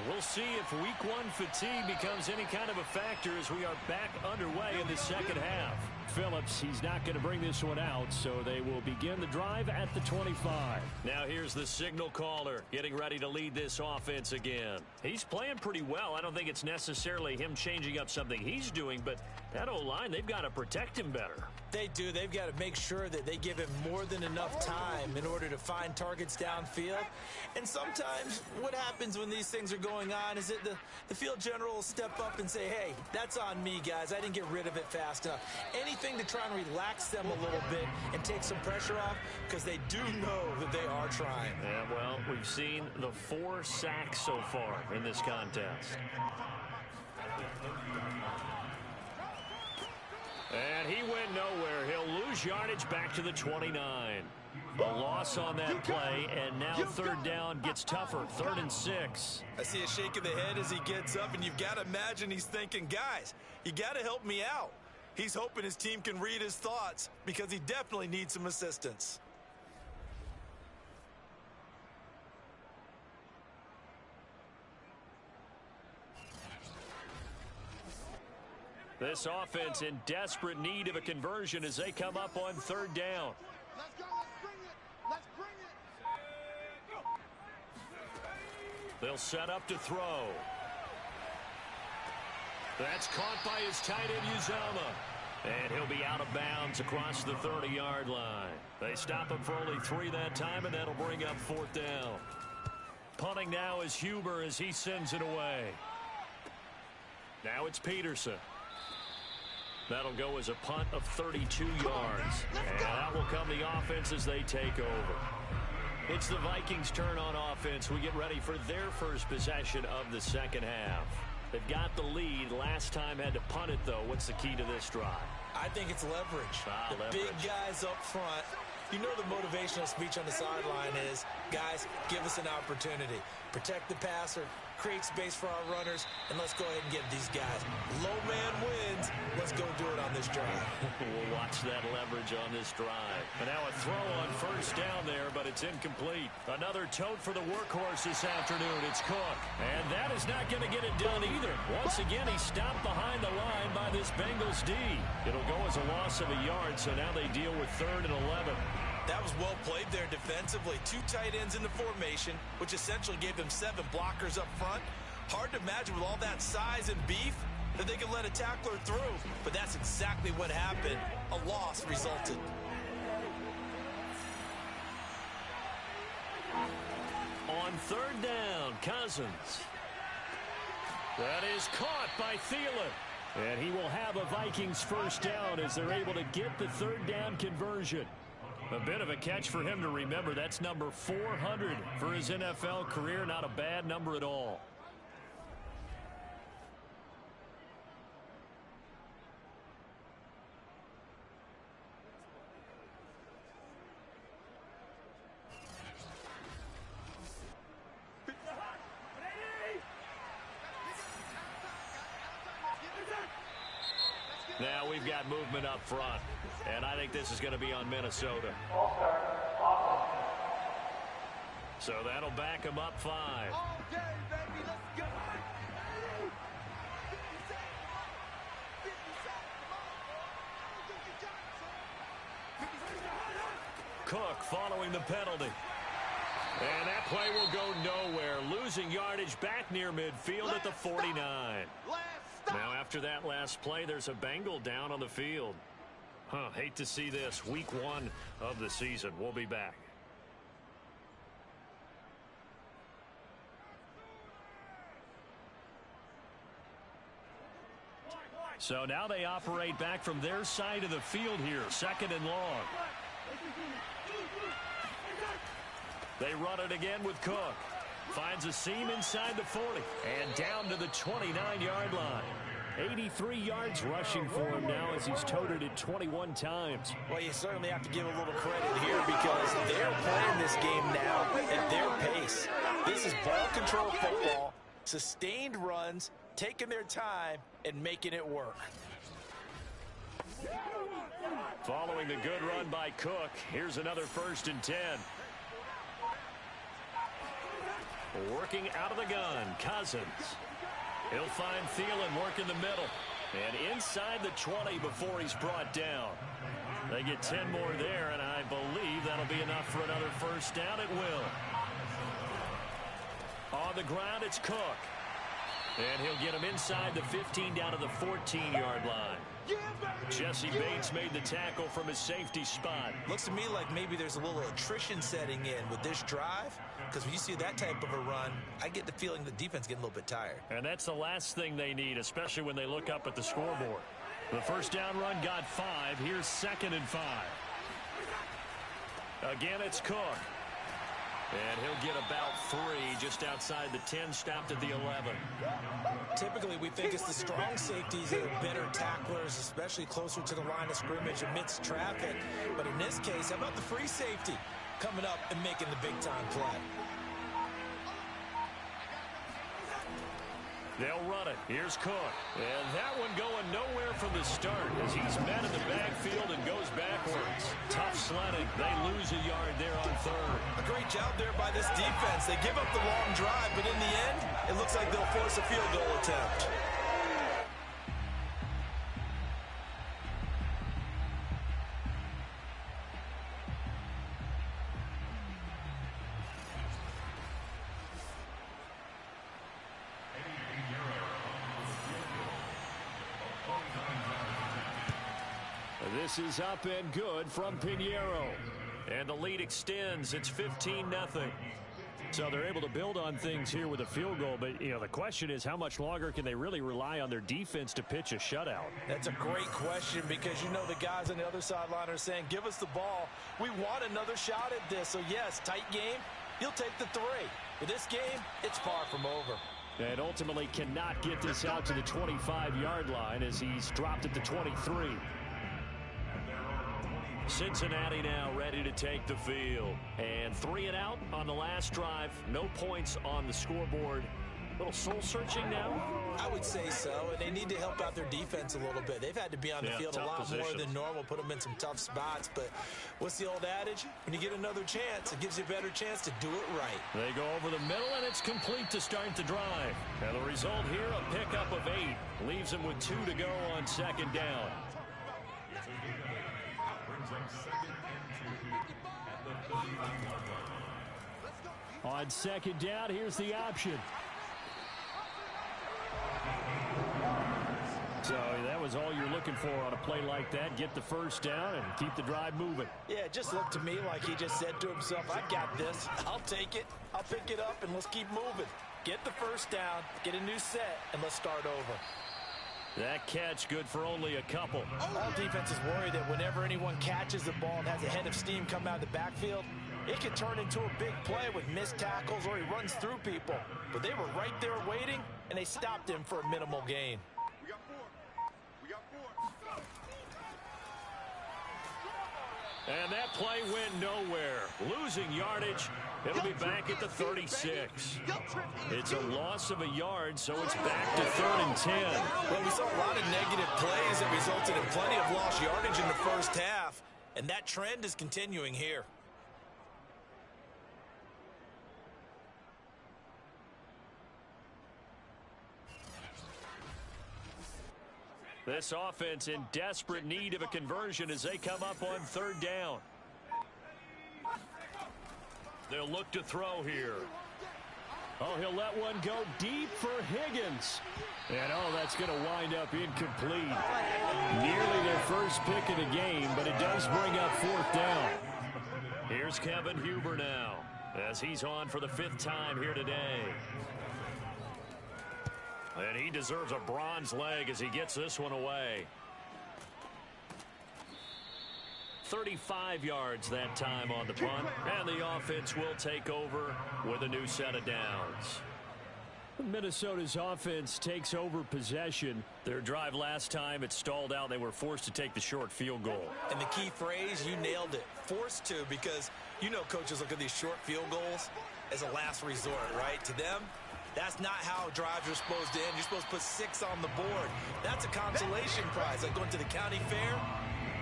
We'll see if week 1 fatigue becomes any kind of a factor as we are back underway in the second half. Phillips, he's not going to bring this one out, so they will begin the drive at the 25. Now here's the signal caller getting ready to lead this offense again. He's playing pretty well. I don't think it's necessarily him changing up something he's doing, but that O-line, they've got to protect him better. They do. They've got to make sure that they give him more than enough time in order to find targets downfield. And sometimes what happens when these things are going on is that the field general will step up and say, hey, that's on me, guys. I didn't get rid of it fast enough. Anything to try and relax them a little bit and take some pressure off because they do know that they are trying. Yeah, well, we've seen the 4 sacks so far in this contest. And he went nowhere. He'll lose yardage back to the 29. A loss on that play, and now 3rd down gets tougher. 3rd and 6. I see a shake of the head as he gets up, and you've got to imagine he's thinking, guys, you got to help me out. He's hoping his team can read his thoughts because he definitely needs some assistance. This offense in desperate need of a conversion as they come up on 3rd down. Let's go. Let's bring it. Let's bring it. They'll set up to throw. That's caught by his tight end, Uzomah. And he'll be out of bounds across the 30-yard line. They stop him for only 3 that time, and that'll bring up 4th down. Punting now is Huber as he sends it away. Now it's Peterson. That'll go as a punt of 32 yards. And out will come the offense as they take over. It's the Vikings' turn on offense. We get ready for their first possession of the second half. They've got the lead. Last time had to punt it, though. What's the key to this drive? I think it's leverage. Leverage. Big guys up front. You know the motivational speech on the sideline is, guys, give us an opportunity. Protect the passer, create space for our runners, and let's go ahead and get these guys. Low man wins. Let's go do it on this drive. We'll watch that leverage on this drive. And now a throw on first down there, but it's incomplete. Another tote for the workhorse this afternoon. It's Cook. And that is not going to get it done either. Once again, he stopped behind the line by this Bengals D. It'll go as a loss of a yard, so now they deal with 3rd and 11. That was well played there defensively. 2 tight ends in the formation, which essentially gave them 7 blockers up front. Hard to imagine with all that size and beef that they could let a tackler through. But that's exactly what happened. A loss resulted. On 3rd down, Cousins. That is caught by Thielen. And he will have a Vikings first down as they're able to get the 3rd down conversion. A bit of a catch for him to remember. That's number 400 for his NFL career. Not a bad number at all. Now we've got movement up front. And I think this is going to be on Minnesota. So that'll back him up 5. Cook following the penalty. And that play will go nowhere. Losing yardage back near midfield at the 49. Now after that last play, there's a Bengal down on the field. Hate to see this. Week 1 of the season. We'll be back. So now they operate back from their side of the field here. 2nd and long. They run it again with Cook. Finds a seam inside the 40. And down to the 29-yard line. 83 yards rushing for him now as he's toted it 21 times. Well, you certainly have to give a little credit here because they're playing this game now at their pace. This is ball control football, sustained runs, taking their time, and making it work. Following the good run by Cook, here's another 1st and 10. Working out of the gun, Cousins. He'll find Thielen working the middle. And inside the 20 before he's brought down. They get 10 more there, and I believe that'll be enough for another first down. It will. On the ground, it's Cook. And he'll get him inside the 15 down to the 14-yard line. Jesse Bates made the tackle from his safety spot. Looks to me like maybe there's a little attrition setting in with this drive. Because when you see that type of a run, I get the feeling the defense getting a little bit tired. And that's the last thing they need, especially when they look up at the scoreboard. The first down run got 5. Here's 2nd and 5. Again, it's Cook. And he'll get about 3 just outside the 10, stopped at the 11. Typically, we think it's the strong safeties that are better tacklers, especially closer to the line of scrimmage amidst traffic. But in this case, how about the free safety coming up and making the big-time play? They'll run it. Here's Cook. And that one going nowhere from the start as he's met in the backfield and goes backwards. Tough sledding. They lose a yard there on 3rd. A great job there by this defense. They give up the long drive, but in the end, it looks like they'll force a field goal attempt. This is up and good from Pinheiro. And the lead extends. It's 15-0. So they're able to build on things here with a field goal, but, the question is how much longer can they really rely on their defense to pitch a shutout? That's a great question because, the guys on the other sideline are saying, give us the ball. We want another shot at this. So, yes, tight game, you'll take the 3. But this game, it's far from over. And ultimately cannot get this out to the 25-yard line as he's dropped at the 23. Cincinnati now ready to take the field. And 3 and out on the last drive. No points on the scoreboard. A little soul-searching now? I would say so, and they need to help out their defense a little bit. They've had to be on the field a lot more than normal, put them in some tough spots. But what's the old adage? When you get another chance, it gives you a better chance to do it right. They go over the middle, and it's complete to start the drive. And the result here, a pickup of 8. Leaves them with 2 to go on second down. On second down, here's the option. So that was all you're looking for on a play like that. Get the first down and keep the drive moving. Yeah, it just looked to me like he just said to himself, I got this. I'll take it. I'll pick it up, and let's keep moving. Get the first down, get a new set, and let's start over. That catch good for only a couple. All defenses worry that whenever anyone catches the ball and has a head of steam come out of the backfield, it can turn into a big play with missed tackles or he runs through people. But they were right there waiting, and they stopped him for a minimal gain. And that play went nowhere. Losing yardage. It'll be back at the 36. It's a loss of a yard, so it's back to 3rd and 10. Well, we saw a lot of negative plays that resulted in plenty of lost yardage in the first half, and that trend is continuing here. This offense in desperate need of a conversion as they come up on 3rd down. They'll look to throw here. Oh, he'll let one go deep for Higgins. And, that's going to wind up incomplete. Nearly their first pick of the game, but it does bring up 4th down. Here's Kevin Huber now as he's on for the 5th time here today. And he deserves a bronze leg as he gets this one away. 35 yards that time on the punt. And the offense will take over with a new set of downs. Minnesota's offense takes over possession. Their drive last time, it stalled out. They were forced to take the short field goal. And the key phrase, you nailed it. Forced to, because coaches look at these short field goals as a last resort, right? To them, that's not how drives are supposed to end. You're supposed to put 6 on the board. That's a consolation prize. Like going to the county fair,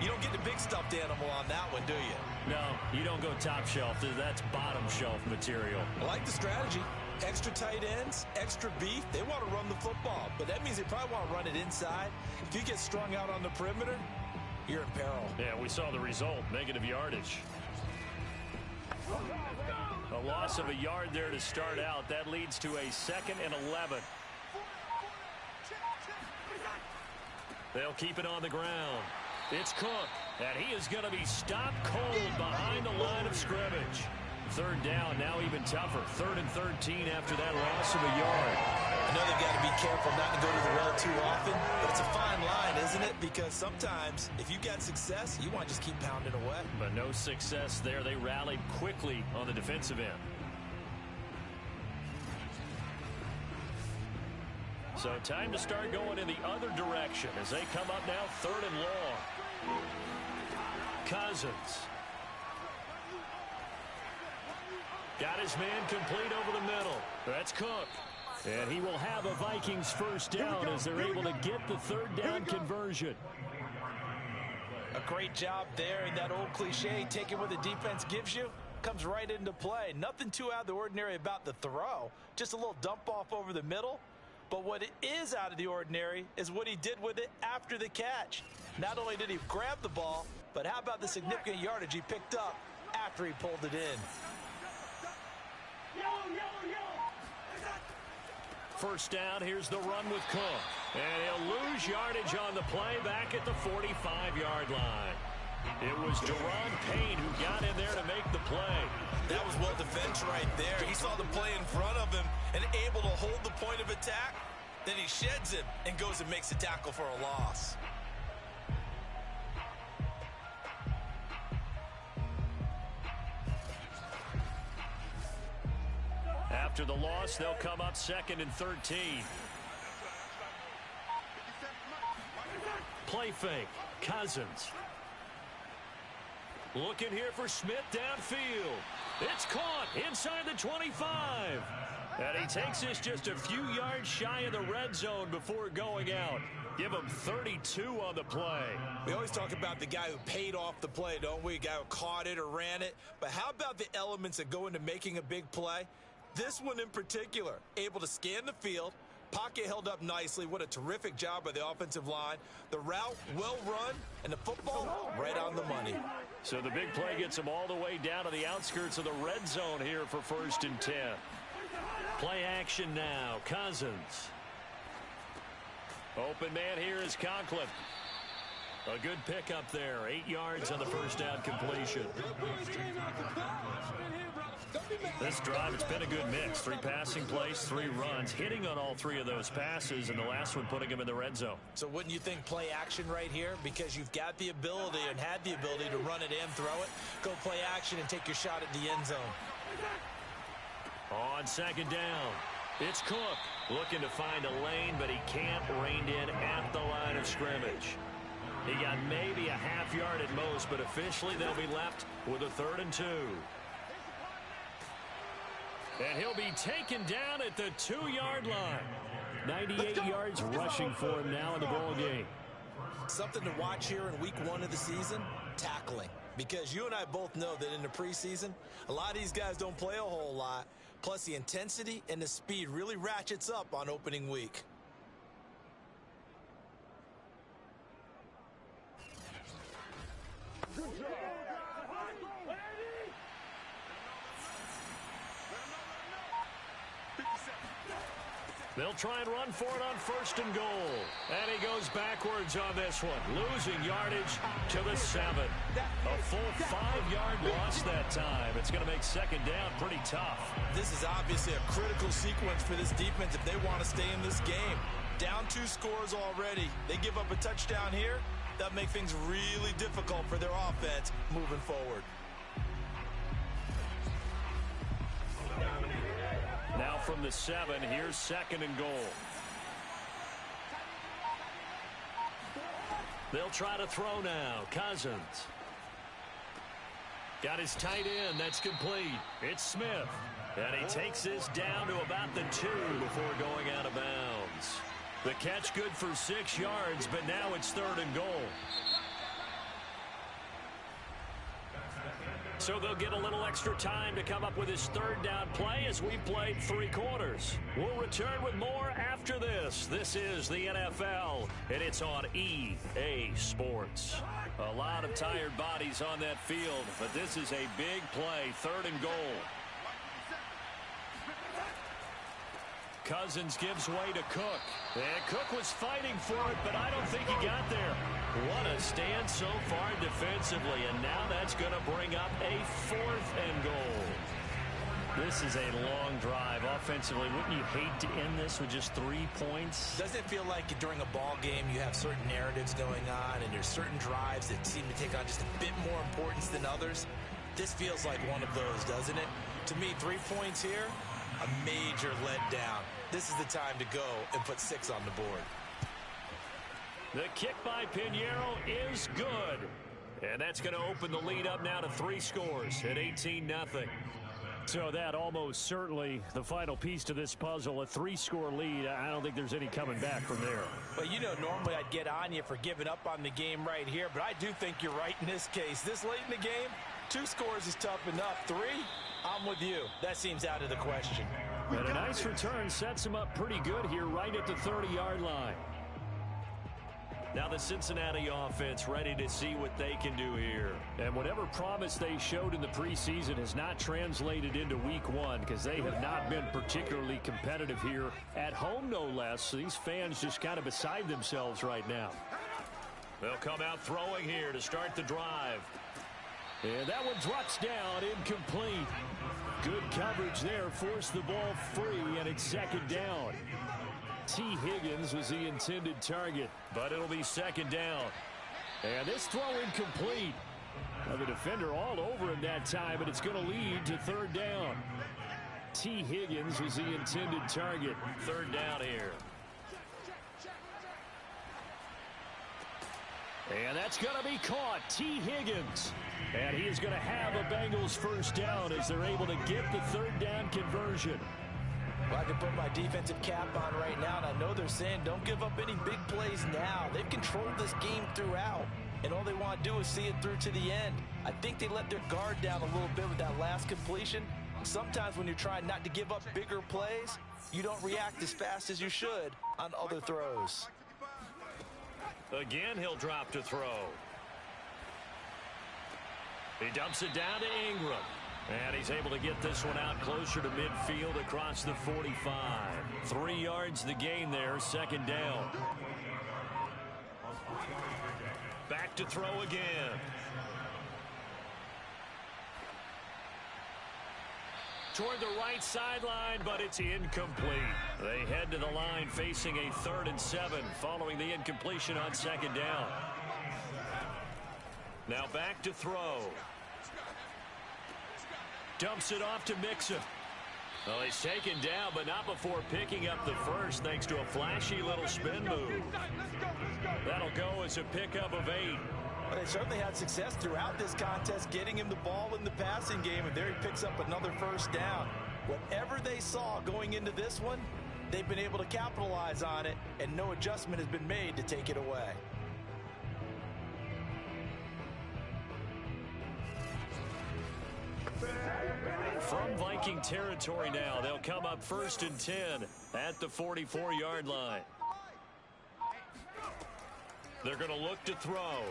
you don't get the big stuffed animal on that one, do you? No, you don't go top shelf. That's bottom shelf material. I like the strategy. Extra tight ends, extra beef. They want to run the football, but that means they probably want to run it inside. If you get strung out on the perimeter, you're in peril. Yeah, we saw the result. Negative yardage. A loss of a yard there to start out. That leads to a 2nd and 11. They'll keep it on the ground. It's Cook, and he is going to be stopped cold behind the line of scrimmage. 3rd down, now even tougher. 3rd and 13 after that loss of a yard. I know they've got to be careful not to go to the well too often, but it's a fine line, isn't it? Because sometimes, if you've got success, you want to just keep pounding away. But no success there. They rallied quickly on the defensive end. So time to start going in the other direction as they come up now 3rd and long. Cousins. Got his man complete over the middle. That's Cook. And he will have a Vikings first down as they're able to get the 3rd down conversion. A great job there, and that old cliche, taking what the defense gives you, comes right into play. Nothing too out of the ordinary about the throw. Just a little dump off over the middle. But what it is out of the ordinary is what he did with it after the catch. Not only did he grab the ball, but how about the significant yardage he picked up after he pulled it in. First down, here's the run with Cook. And he'll lose yardage on the play back at the 45-yard line. It was Deron Payne who got in there to make the play. That was well defended right there. He saw the play in front of him and able to hold the point of attack. Then he sheds it and goes and makes a tackle for a loss. After the loss, they'll come up 2nd and 13. Play fake. Cousins. Looking here for Smith downfield. It's caught inside the 25. And he takes this just a few yards shy of the red zone before going out. Give him 32 on the play. We always talk about the guy who paid off the play, don't we? A guy who caught it or ran it. But how about the elements that go into making a big play? This one in particular, able to scan the field. Pocket held up nicely. What a terrific job by the offensive line. The route well run, and the football right on the money. So the big play gets him all the way down to the outskirts of the red zone here for 1st and 10. Play action now. Cousins. Open man here is Conklin. A good pickup there. 8 yards on the first down completion. This drive, it's been a good mix. 3 passing plays, 3 runs, hitting on all 3 of those passes, and the last one putting him in the red zone. So wouldn't you think play action right here? Because you've got the ability and had the ability to run it and throw it. Go play action and take your shot at the end zone. On 2nd down, it's Cook. Looking to find a lane, but he can't rein in at the line of scrimmage. He got maybe a half yard at most, but officially they'll be left with a 3rd and 2. And he'll be taken down at the 2-yard line. 98 yards rushing for him now in the ball game. Something to watch here in week 1 of the season, tackling. Because you and I both know that in the preseason, a lot of these guys don't play a whole lot. Plus the intensity and the speed really ratchets up on opening week. Good job. They'll try and run for it on 1st and goal. And he goes backwards on this one, losing yardage to the 7. A full 5-yard loss that time. It's going to make 2nd down pretty tough. This is obviously a critical sequence for this defense if they want to stay in this game. Down 2 scores already. They give up a touchdown here. That'll make things really difficult for their offense moving forward. Now from the 7, here's 2nd and goal. They'll try to throw now. Cousins. Got his tight end. That's complete. It's Smith. And he takes this down to about the 2 before going out of bounds. The catch good for 6 yards, but now it's 3rd and goal. So they'll get a little extra time to come up with his 3rd down play as we've played 3 quarters. We'll return with more after this. This is the NFL, and it's on EA Sports. A lot of tired bodies on that field, but this is a big play, 3rd and goal. Cousins gives way to Cook. And Cook was fighting for it, but I don't think he got there. What a stand so far defensively, and now that's going to bring up a 4th and goal. This is a long drive offensively. Wouldn't you hate to end this with just 3 points? Doesn't it feel like during a ball game you have certain narratives going on and there's certain drives that seem to take on just a bit more importance than others? This feels like one of those, doesn't it? To me, 3 points here, a major letdown. This is the time to go and put 6 on the board. The kick by Pinheiro is good. And that's going to open the lead up now to 3 scores at 18-0. So that almost certainly the final piece to this puzzle, a 3-score lead. I don't think there's any coming back from there. But, you know, normally I'd get on you for giving up on the game right here, but I do think you're right in this case. This late in the game, 2 scores is tough enough. 3, I'm with you. That seems out of the question. And a nice return sets him up pretty good here right at the 30-yard line. Now the Cincinnati offense ready to see what they can do here. And whatever promise they showed in the preseason has not translated into week 1 because they have not been particularly competitive here at home, no less. These fans just kind of beside themselves right now. They'll come out throwing here to start the drive. And that one drops down incomplete. Good coverage there, forced the ball free, and it's second down. T. Higgins was the intended target, but it'll be second down. And this throw incomplete. Now the defender all over him that time, and it's going to lead to third down. T. Higgins was the intended target. Third down here. And that's going to be caught. T. Higgins. And he is going to have a Bengals first down as they're able to get the third down conversion. Well, I can put my defensive cap on right now, and I know they're saying don't give up any big plays now. They've controlled this game throughout, and all they want to do is see it through to the end. I think they let their guard down a little bit with that last completion. Sometimes when you're trying not to give up bigger plays, you don't react as fast as you should on other throws. Again, he'll drop to throw. He dumps it down to Ingram. And he's able to get this one out closer to midfield across the 45. 3 yards the gain there, second down. Back to throw again. Toward the right sideline, but it's incomplete. They head to the line facing a 3rd and 7 following the incompletion on second down. Now back to throw. Dumps it off to Mixon. Well, he's taken down, but not before picking up the first thanks to a flashy little spin move. That'll go as a pickup of 8. Well, they certainly had success throughout this contest getting him the ball in the passing game, and there he picks up another first down. Whatever they saw going into this one, they've been able to capitalize on it, and no adjustment has been made to take it away. From Viking territory now, they'll come up 1st and 10 at the 44-yard line. They're going to look to throw.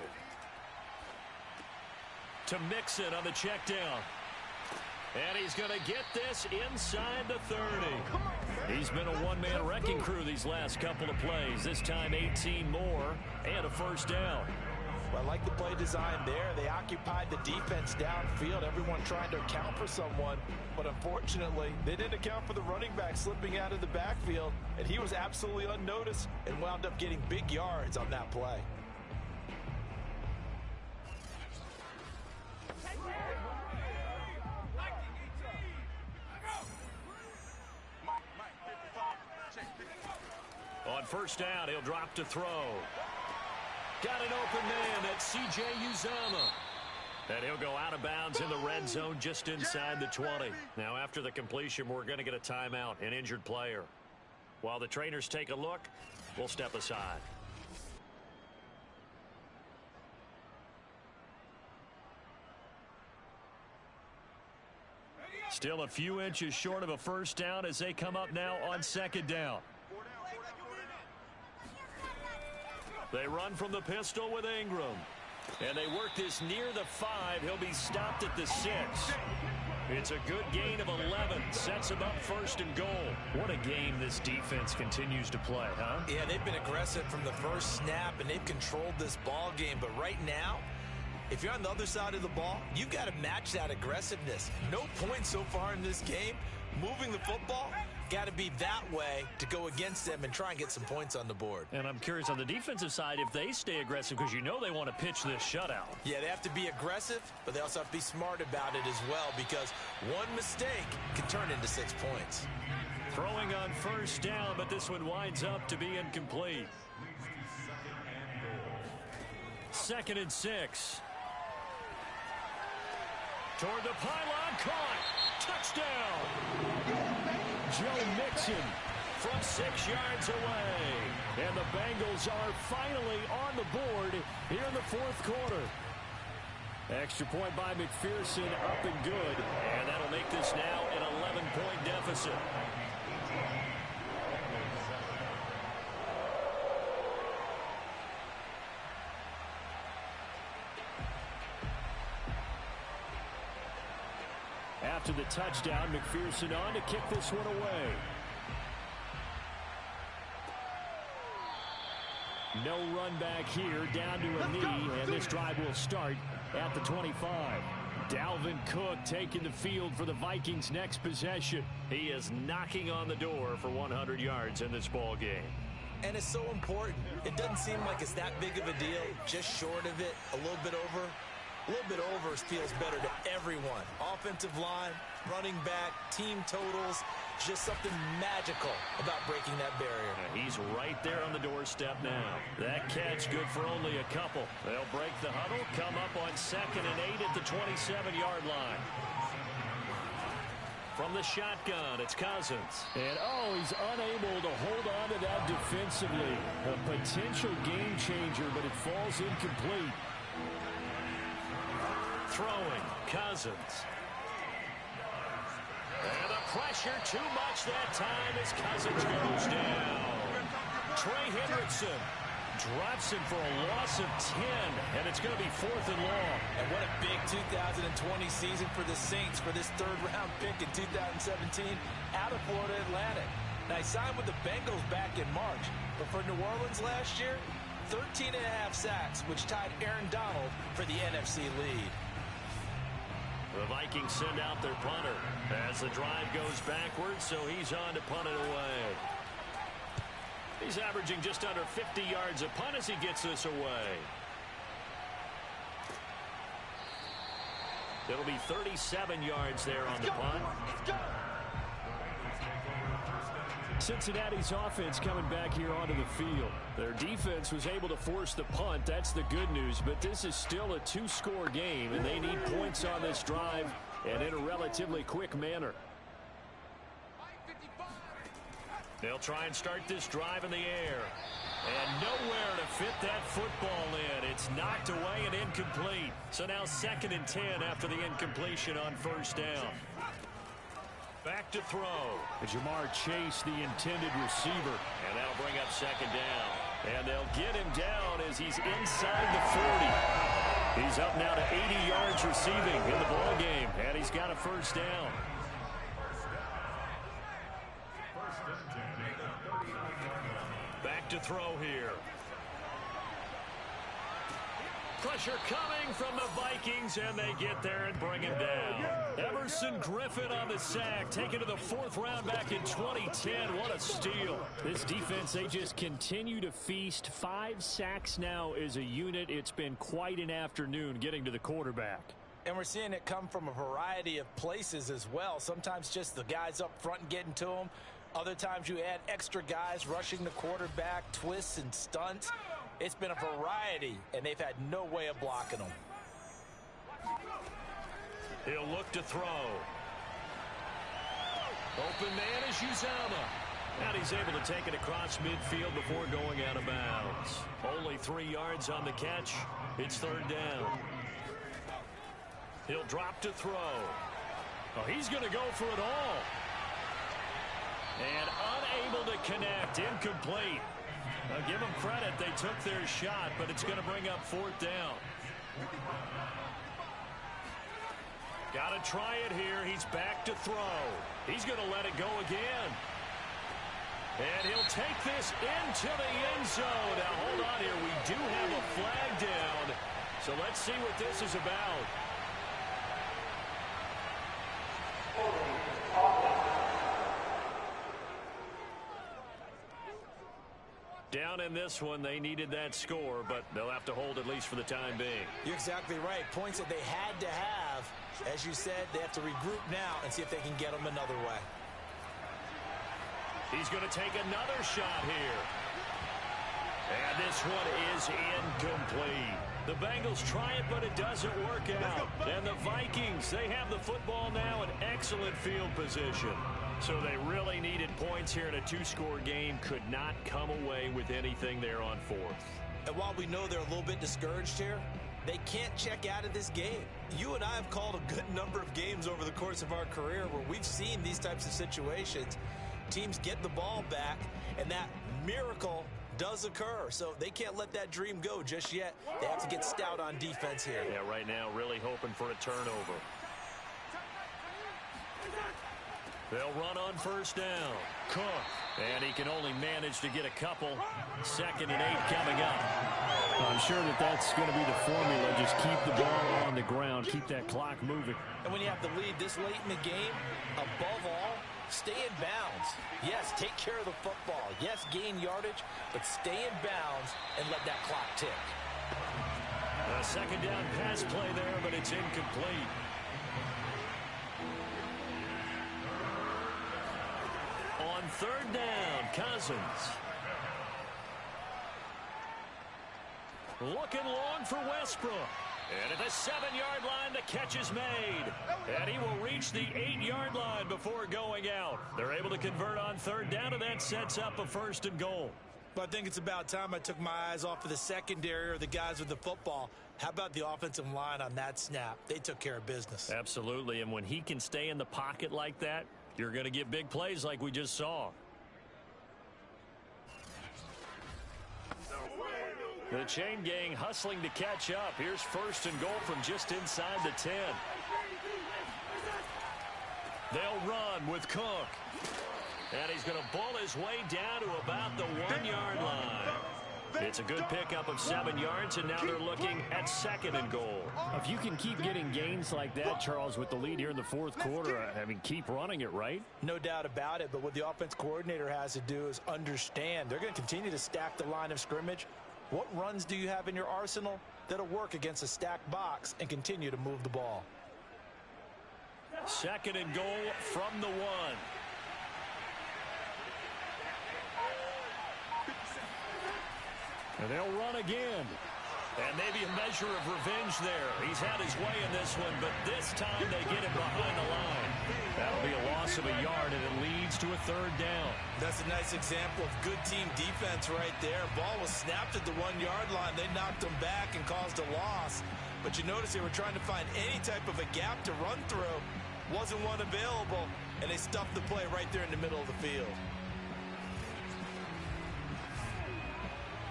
To Mixon on the check down. And he's going to get this inside the 30. He's been a one-man wrecking crew these last couple of plays. This time 18 more and a first down. Well, I like the play design there. They occupied the defense downfield, everyone trying to account for someone. But unfortunately, they didn't account for the running back slipping out of the backfield, and he was absolutely unnoticed and wound up getting big yards on that play. On first down, he'll drop to throw. Got an open man. That's C.J. Uzomah. And he'll go out of bounds in the red zone just inside the 20. Now, after the completion, we're going to get a timeout, an injured player. While the trainers take a look, we'll step aside. Still a few inches short of a first down as they come up now on second down. They run from the pistol with Ingram. And they work this near the 5. He'll be stopped at the 6. It's a good gain of 11. Sets him up 1st and goal. What a game this defense continues to play, huh? Yeah, they've been aggressive from the first snap, and they've controlled this ball game. But right now, if you're on the other side of the ball, you've got to match that aggressiveness. No points so far in this game. Moving the football, got to be that way to go against them and try and get some points on the board. And I'm curious on the defensive side if they stay aggressive, because you know they want to pitch this shutout. Yeah, they have to be aggressive, but they also have to be smart about it as well, because one mistake can turn into 6 points. Throwing on first down, but this one winds up to be incomplete. 2nd and 6. Toward the pylon, caught. Touchdown. Joe Mixon from 6 yards away. And the Bengals are finally on the board here in the 4th quarter. Extra point by McPherson, up and good. And that'll make this now an 11-point deficit. After the touchdown, McPherson on to kick this one away. No run back here, down to a knee, and this drive will start at the 25. Dalvin Cook taking the field for the Vikings' next possession. He is knocking on the door for 100 yards in this ball game. And it's so important. It doesn't seem like it's that big of a deal. Just short of it, a little bit over. A little bit over feels better to everyone. Offensive line, running back, team totals, just something magical about breaking that barrier. He's right there on the doorstep now. That catch good for only a couple. They'll break the huddle, come up on 2nd and 8 at the 27-yard line. From the shotgun, it's Cousins. And, he's unable to hold on to that defensively. A potential game changer, but it falls incomplete. Throwing, Cousins. And the pressure too much that time as Cousins goes down. Trey Hendrickson drops him for a loss of 10, and it's going to be 4th and long. And what a big 2020 season for the Saints for this third-round pick in 2017 out of Florida Atlantic. Now, he signed with the Bengals back in March, but for New Orleans last year, 13.5 sacks, which tied Aaron Donald for the NFC lead. The Vikings send out their punter as the drive goes backwards, so he's on to punt it away. He's averaging just under 50 yards a punt as he gets this away. It'll be 37 yards there on the punt. Cincinnati's offense coming back here onto the field. Their defense was able to force the punt. That's the good news, but this is still a 2-score game, and they need points on this drive and in a relatively quick manner. They'll try and start this drive in the air. And nowhere to fit that football in. It's knocked away and incomplete. So now 2nd and 10 after the incompletion on 1st down. Back to throw. Jamar Chase, the intended receiver. And that'll bring up 2nd down. And they'll get him down as he's inside the 40. He's up now to 80 yards receiving in the ball game. And he's got a 1st down. Back to throw here. Pressure coming from the Vikings, and they get there and bring him down. Emerson Griffin on the sack, taken to the 4th round back in 2010. What a steal. This defense, they just continue to feast. 5 sacks now as a unit. It's been quite an afternoon getting to the quarterback. And we're seeing it come from a variety of places as well. Sometimes just the guys up front and getting to them. Other times you add extra guys rushing the quarterback, twists and stunts. It's been a variety, and they've had no way of blocking them. He'll look to throw. Open man is Uzama. And he's able to take it across midfield before going out of bounds. Only 3 yards on the catch. It's 3rd down. He'll drop to throw. Oh, he's going to go for it all. And unable to connect. Incomplete. Now give them credit. They took their shot, but it's going to bring up 4th down. Got to try it here. He's back to throw. He's going to let it go again. And he'll take this into the end zone. Now hold on here. We do have a flag down. So let's see what this is about. Down in this one, they needed that score, but they'll have to hold at least for the time being. You're exactly right. Points that they had to have. As you said, they have to regroup now and see if they can get them another way. He's going to take another shot here. And this one is incomplete. The Bengals try it, but it doesn't work out. And the Vikings, they have the football now in excellent field position. So they really needed points here in a 2-score game. Could not come away with anything there on 4th. And while we know they're a little bit discouraged here, they can't check out of this game. You and I have called a good number of games over the course of our career where we've seen these types of situations. Teams get the ball back, and that miracle does occur. So they can't let that dream go just yet. They have to get stout on defense here. Yeah, right now really hoping for a turnover. They'll run on 1st down. Cook. And he can only manage to get a couple. 2nd and 8 coming up. I'm sure that's going to be the formula. Just keep the ball on the ground. Keep that clock moving. And when you have the lead this late in the game, above all, stay in bounds. Yes, take care of the football. Yes, gain yardage, but stay in bounds and let that clock tick. A 2nd down pass play there, but it's incomplete. On 3rd down, Cousins. Looking long for Westbrook. And at the 7-yard line, the catch is made. And he will reach the 8-yard line before going out. They're able to convert on 3rd down, and that sets up a 1st and goal. But I think it's about time I took my eyes off of the secondary or the guys with the football. How about the offensive line on that snap? They took care of business. Absolutely, and when he can stay in the pocket like that, you're going to get big plays like we just saw. The chain gang hustling to catch up. Here's 1st and goal from just inside the 10. They'll run with Cook. And he's going to bull his way down to about the 1-yard line. It's a good pickup of 7 yards, and now they're looking at 2nd and goal. If you can keep getting gains like that, Charles, with the lead here in the 4th quarter, I mean, keep running it, right? No doubt about it, but what the offense coordinator has to do is understand. They're going to continue to stack the line of scrimmage. What runs do you have in your arsenal that'll work against a stacked box and continue to move the ball? 2nd and goal from the 1. And they'll run again. And maybe a measure of revenge there. He's had his way in this one, but this time they get him behind the line. That'll be a loss of a yard, and it leads to a 3rd down. That's a nice example of good team defense right there. Ball was snapped at the 1-yard line. They knocked him back and caused a loss. But you notice they were trying to find any type of a gap to run through. Wasn't one available, and they stuffed the play right there in the middle of the field.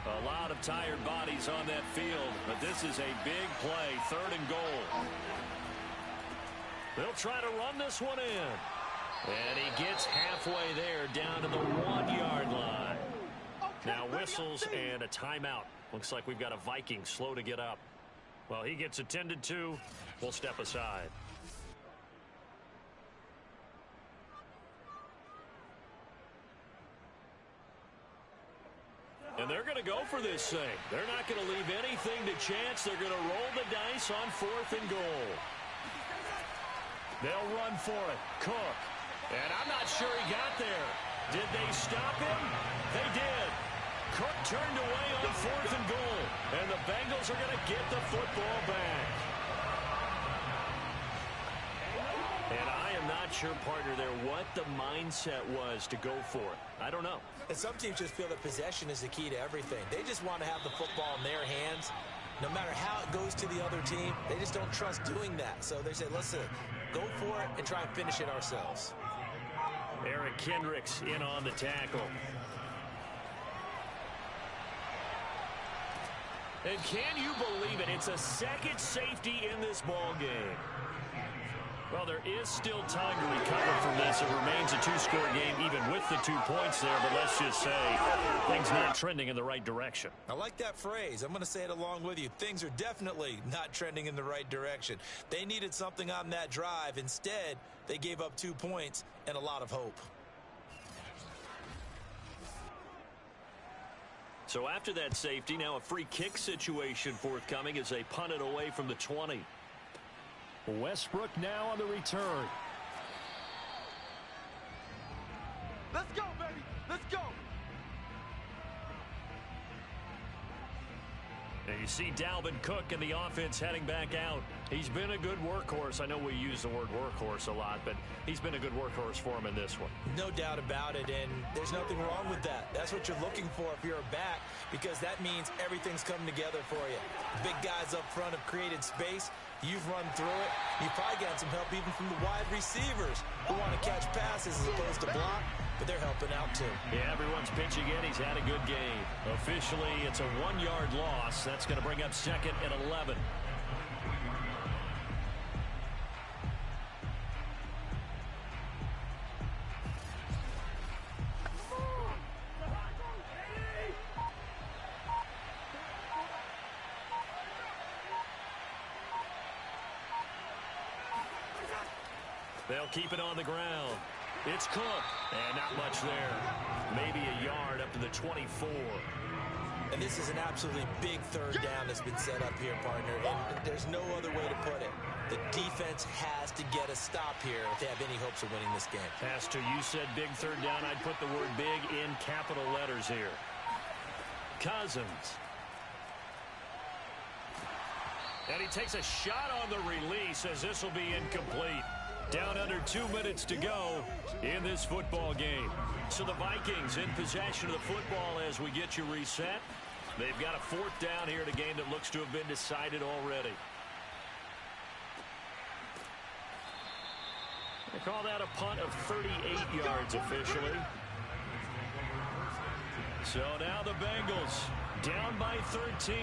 A lot of tired bodies on that field, but this is a big play, 3rd and goal. They'll try to run this one in. And he gets halfway there down to the 1-yard line. Now whistles and a timeout. Looks like we've got a Viking slow to get up. Well, he gets attended to. We'll step aside. And they're going to go for this thing. They're not going to leave anything to chance. They're going to roll the dice on 4th and goal. They'll run for it. Cook. And I'm not sure he got there. Did they stop him? They did. Cook turned away on 4th and goal. And the Bengals are going to get the football back. And I am not sure, partner, there what the mindset was to go for it. I don't know. And some teams just feel that possession is the key to everything. They just want to have the football in their hands. No matter how it goes to the other team, they just don't trust doing that. So they say, listen, go for it and try and finish it ourselves. Eric Kendricks in on the tackle. And can you believe it? It's a 2nd safety in this ball game. Well, there is still time to recover from this. It remains a 2-score game even with the 2 points there, but let's just say things not trending in the right direction. I like that phrase. I'm going to say it along with you. Things are definitely not trending in the right direction. They needed something on that drive. Instead, they gave up 2 points and a lot of hope. So after that safety, now a free kick situation forthcoming as they punt it away from the 20. Westbrook now on the return. Let's go, baby. Let's go. And you see Dalvin Cook and the offense heading back out. He's been a good workhorse. I know we use the word workhorse a lot, but he's been a good workhorse for him in this one. No doubt about it, and there's nothing wrong with that. That's what you're looking for if you're a back, because that means everything's coming together for you. Big guys up front have created space. You've run through it. You've probably gotten some help even from the wide receivers who want to catch passes as opposed to block, but they're helping out too. Yeah, everyone's pitching in. He's had a good game. Officially, it's a 1-yard loss. That's going to bring up 2nd and 11. They'll keep it on the ground. It's Cook, and not much there. Maybe a yard up to the 24. And this is an absolutely big third down that's been set up here, partner, and there's no other way to put it. The defense has to get a stop here if they have any hopes of winning this game. Pastor, you said big third down. I'd put the word big in capital letters here. Cousins. And he takes a shot on the release as this will be incomplete. Down under 2 minutes to go in this football game. So the Vikings in possession of the football as we get you reset. They've got a fourth down here in a game that looks to have been decided already. They call that a punt of 38 yards officially. So now the Bengals down by 13.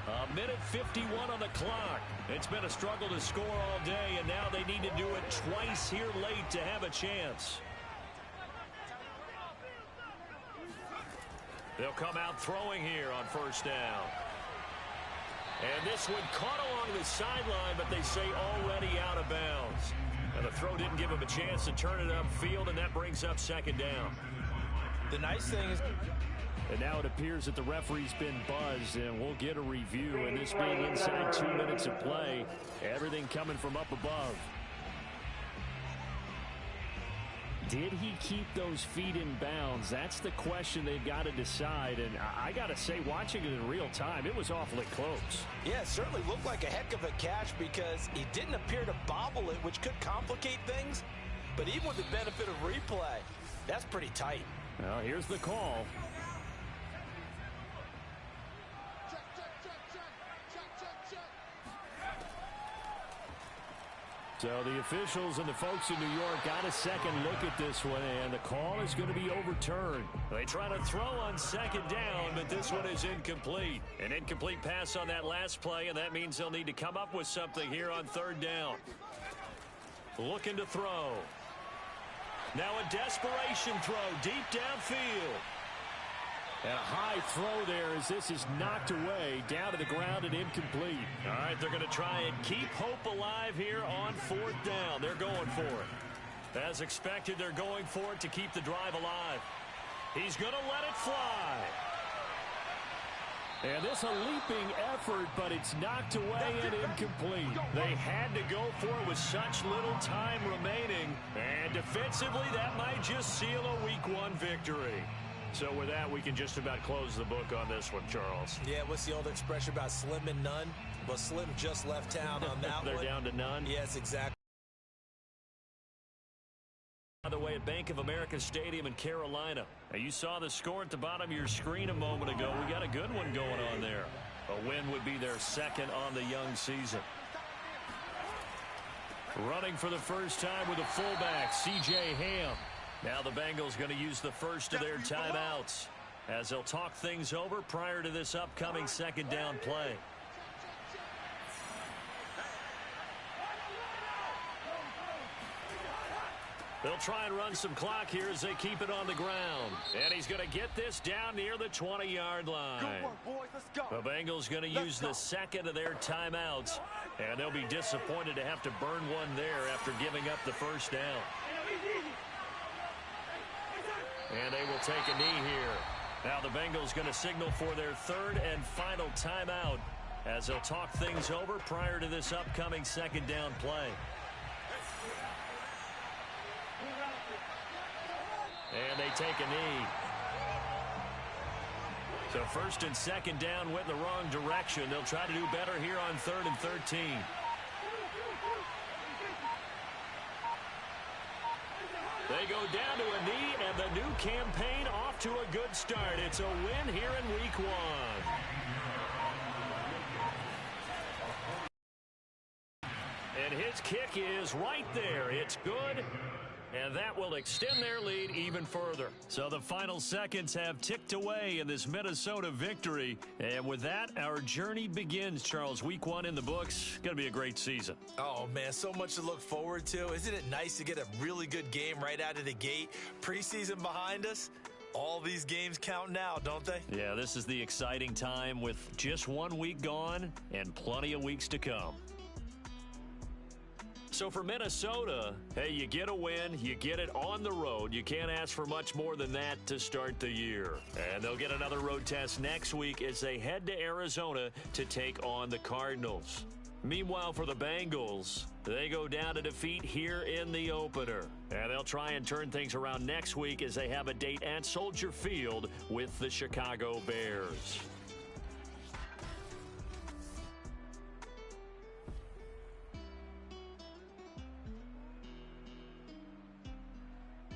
A minute 51 on the clock. It's been a struggle to score all day, and now they need to do it twice here late to have a chance. They'll come out throwing here on first down. And this one caught along the sideline, but they say already out of bounds. And the throw didn't give him a chance to turn it upfield, and that brings up second down. The nice thing is... And now it appears that the referee's been buzzed, and we'll get a review. And this being inside 2 minutes of play, everything coming from up above. Did he keep those feet in bounds? That's the question they've got to decide. And I got to say, watching it in real time, it was awfully close. Yeah, it certainly looked like a heck of a catch because he didn't appear to bobble it, which could complicate things. But even with the benefit of replay, that's pretty tight. Well, here's the call. So the officials and the folks in New York got a second look at this one, and the call is going to be overturned. They try to throw on second down, but this one is incomplete. An incomplete pass on that last play, and that means they'll need to come up with something here on third down. Looking to throw. Now a desperation throw deep downfield. And a high throw there as this is knocked away, down to the ground and incomplete. All right, they're going to try and keep hope alive here on fourth down. They're going for it. As expected, they're going for it to keep the drive alive. He's going to let it fly. And this a leaping effort, but it's knocked away and incomplete. They had to go for it with such little time remaining. And defensively, that might just seal a Week 1 victory. So with that, we can just about close the book on this one, Charles. Yeah, what's the old expression about slim and none? Well, Slim just left town on that They're one. down to none? Yes, exactly. By the way, at Bank of America Stadium in Carolina. Now, you saw the score at the bottom of your screen a moment ago. We got a good one going on there. A win would be their second on the young season. Running for the first time with a fullback, C.J. Ham. Now the Bengals going to use the first of their timeouts as they'll talk things over prior to this upcoming second down play. They'll try and run some clock here as they keep it on the ground. And he's going to get this down near the 20-yard line. Good work, boys. Let's go. The Bengals going to use the second of their timeouts. And they'll be disappointed to have to burn one there after giving up the first down. And they will take a knee here. Now the Bengals going to signal for their third and final timeout as they'll talk things over prior to this upcoming second down play. And they take a knee. So first and second down went in the wrong direction. They'll try to do better here on 3rd and 13. They go down to a knee, and the new campaign off to a good start. It's a win here in Week 1. And his kick is right there. It's good. And that will extend their lead even further. So the final seconds have ticked away in this Minnesota victory. And with that, our journey begins, Charles. Week 1 in the books. Going to be a great season. Oh, man, so much to look forward to. Isn't it nice to get a really good game right out of the gate? Preseason behind us. All these games count now, don't they? Yeah, this is the exciting time with just 1 week gone and plenty of weeks to come. So for Minnesota, hey, you get a win, you get it on the road. You can't ask for much more than that to start the year. And they'll get another road test next week as they head to Arizona to take on the Cardinals. Meanwhile, for the Bengals, they go down to defeat here in the opener. And they'll try and turn things around next week as they have a date at Soldier Field with the Chicago Bears.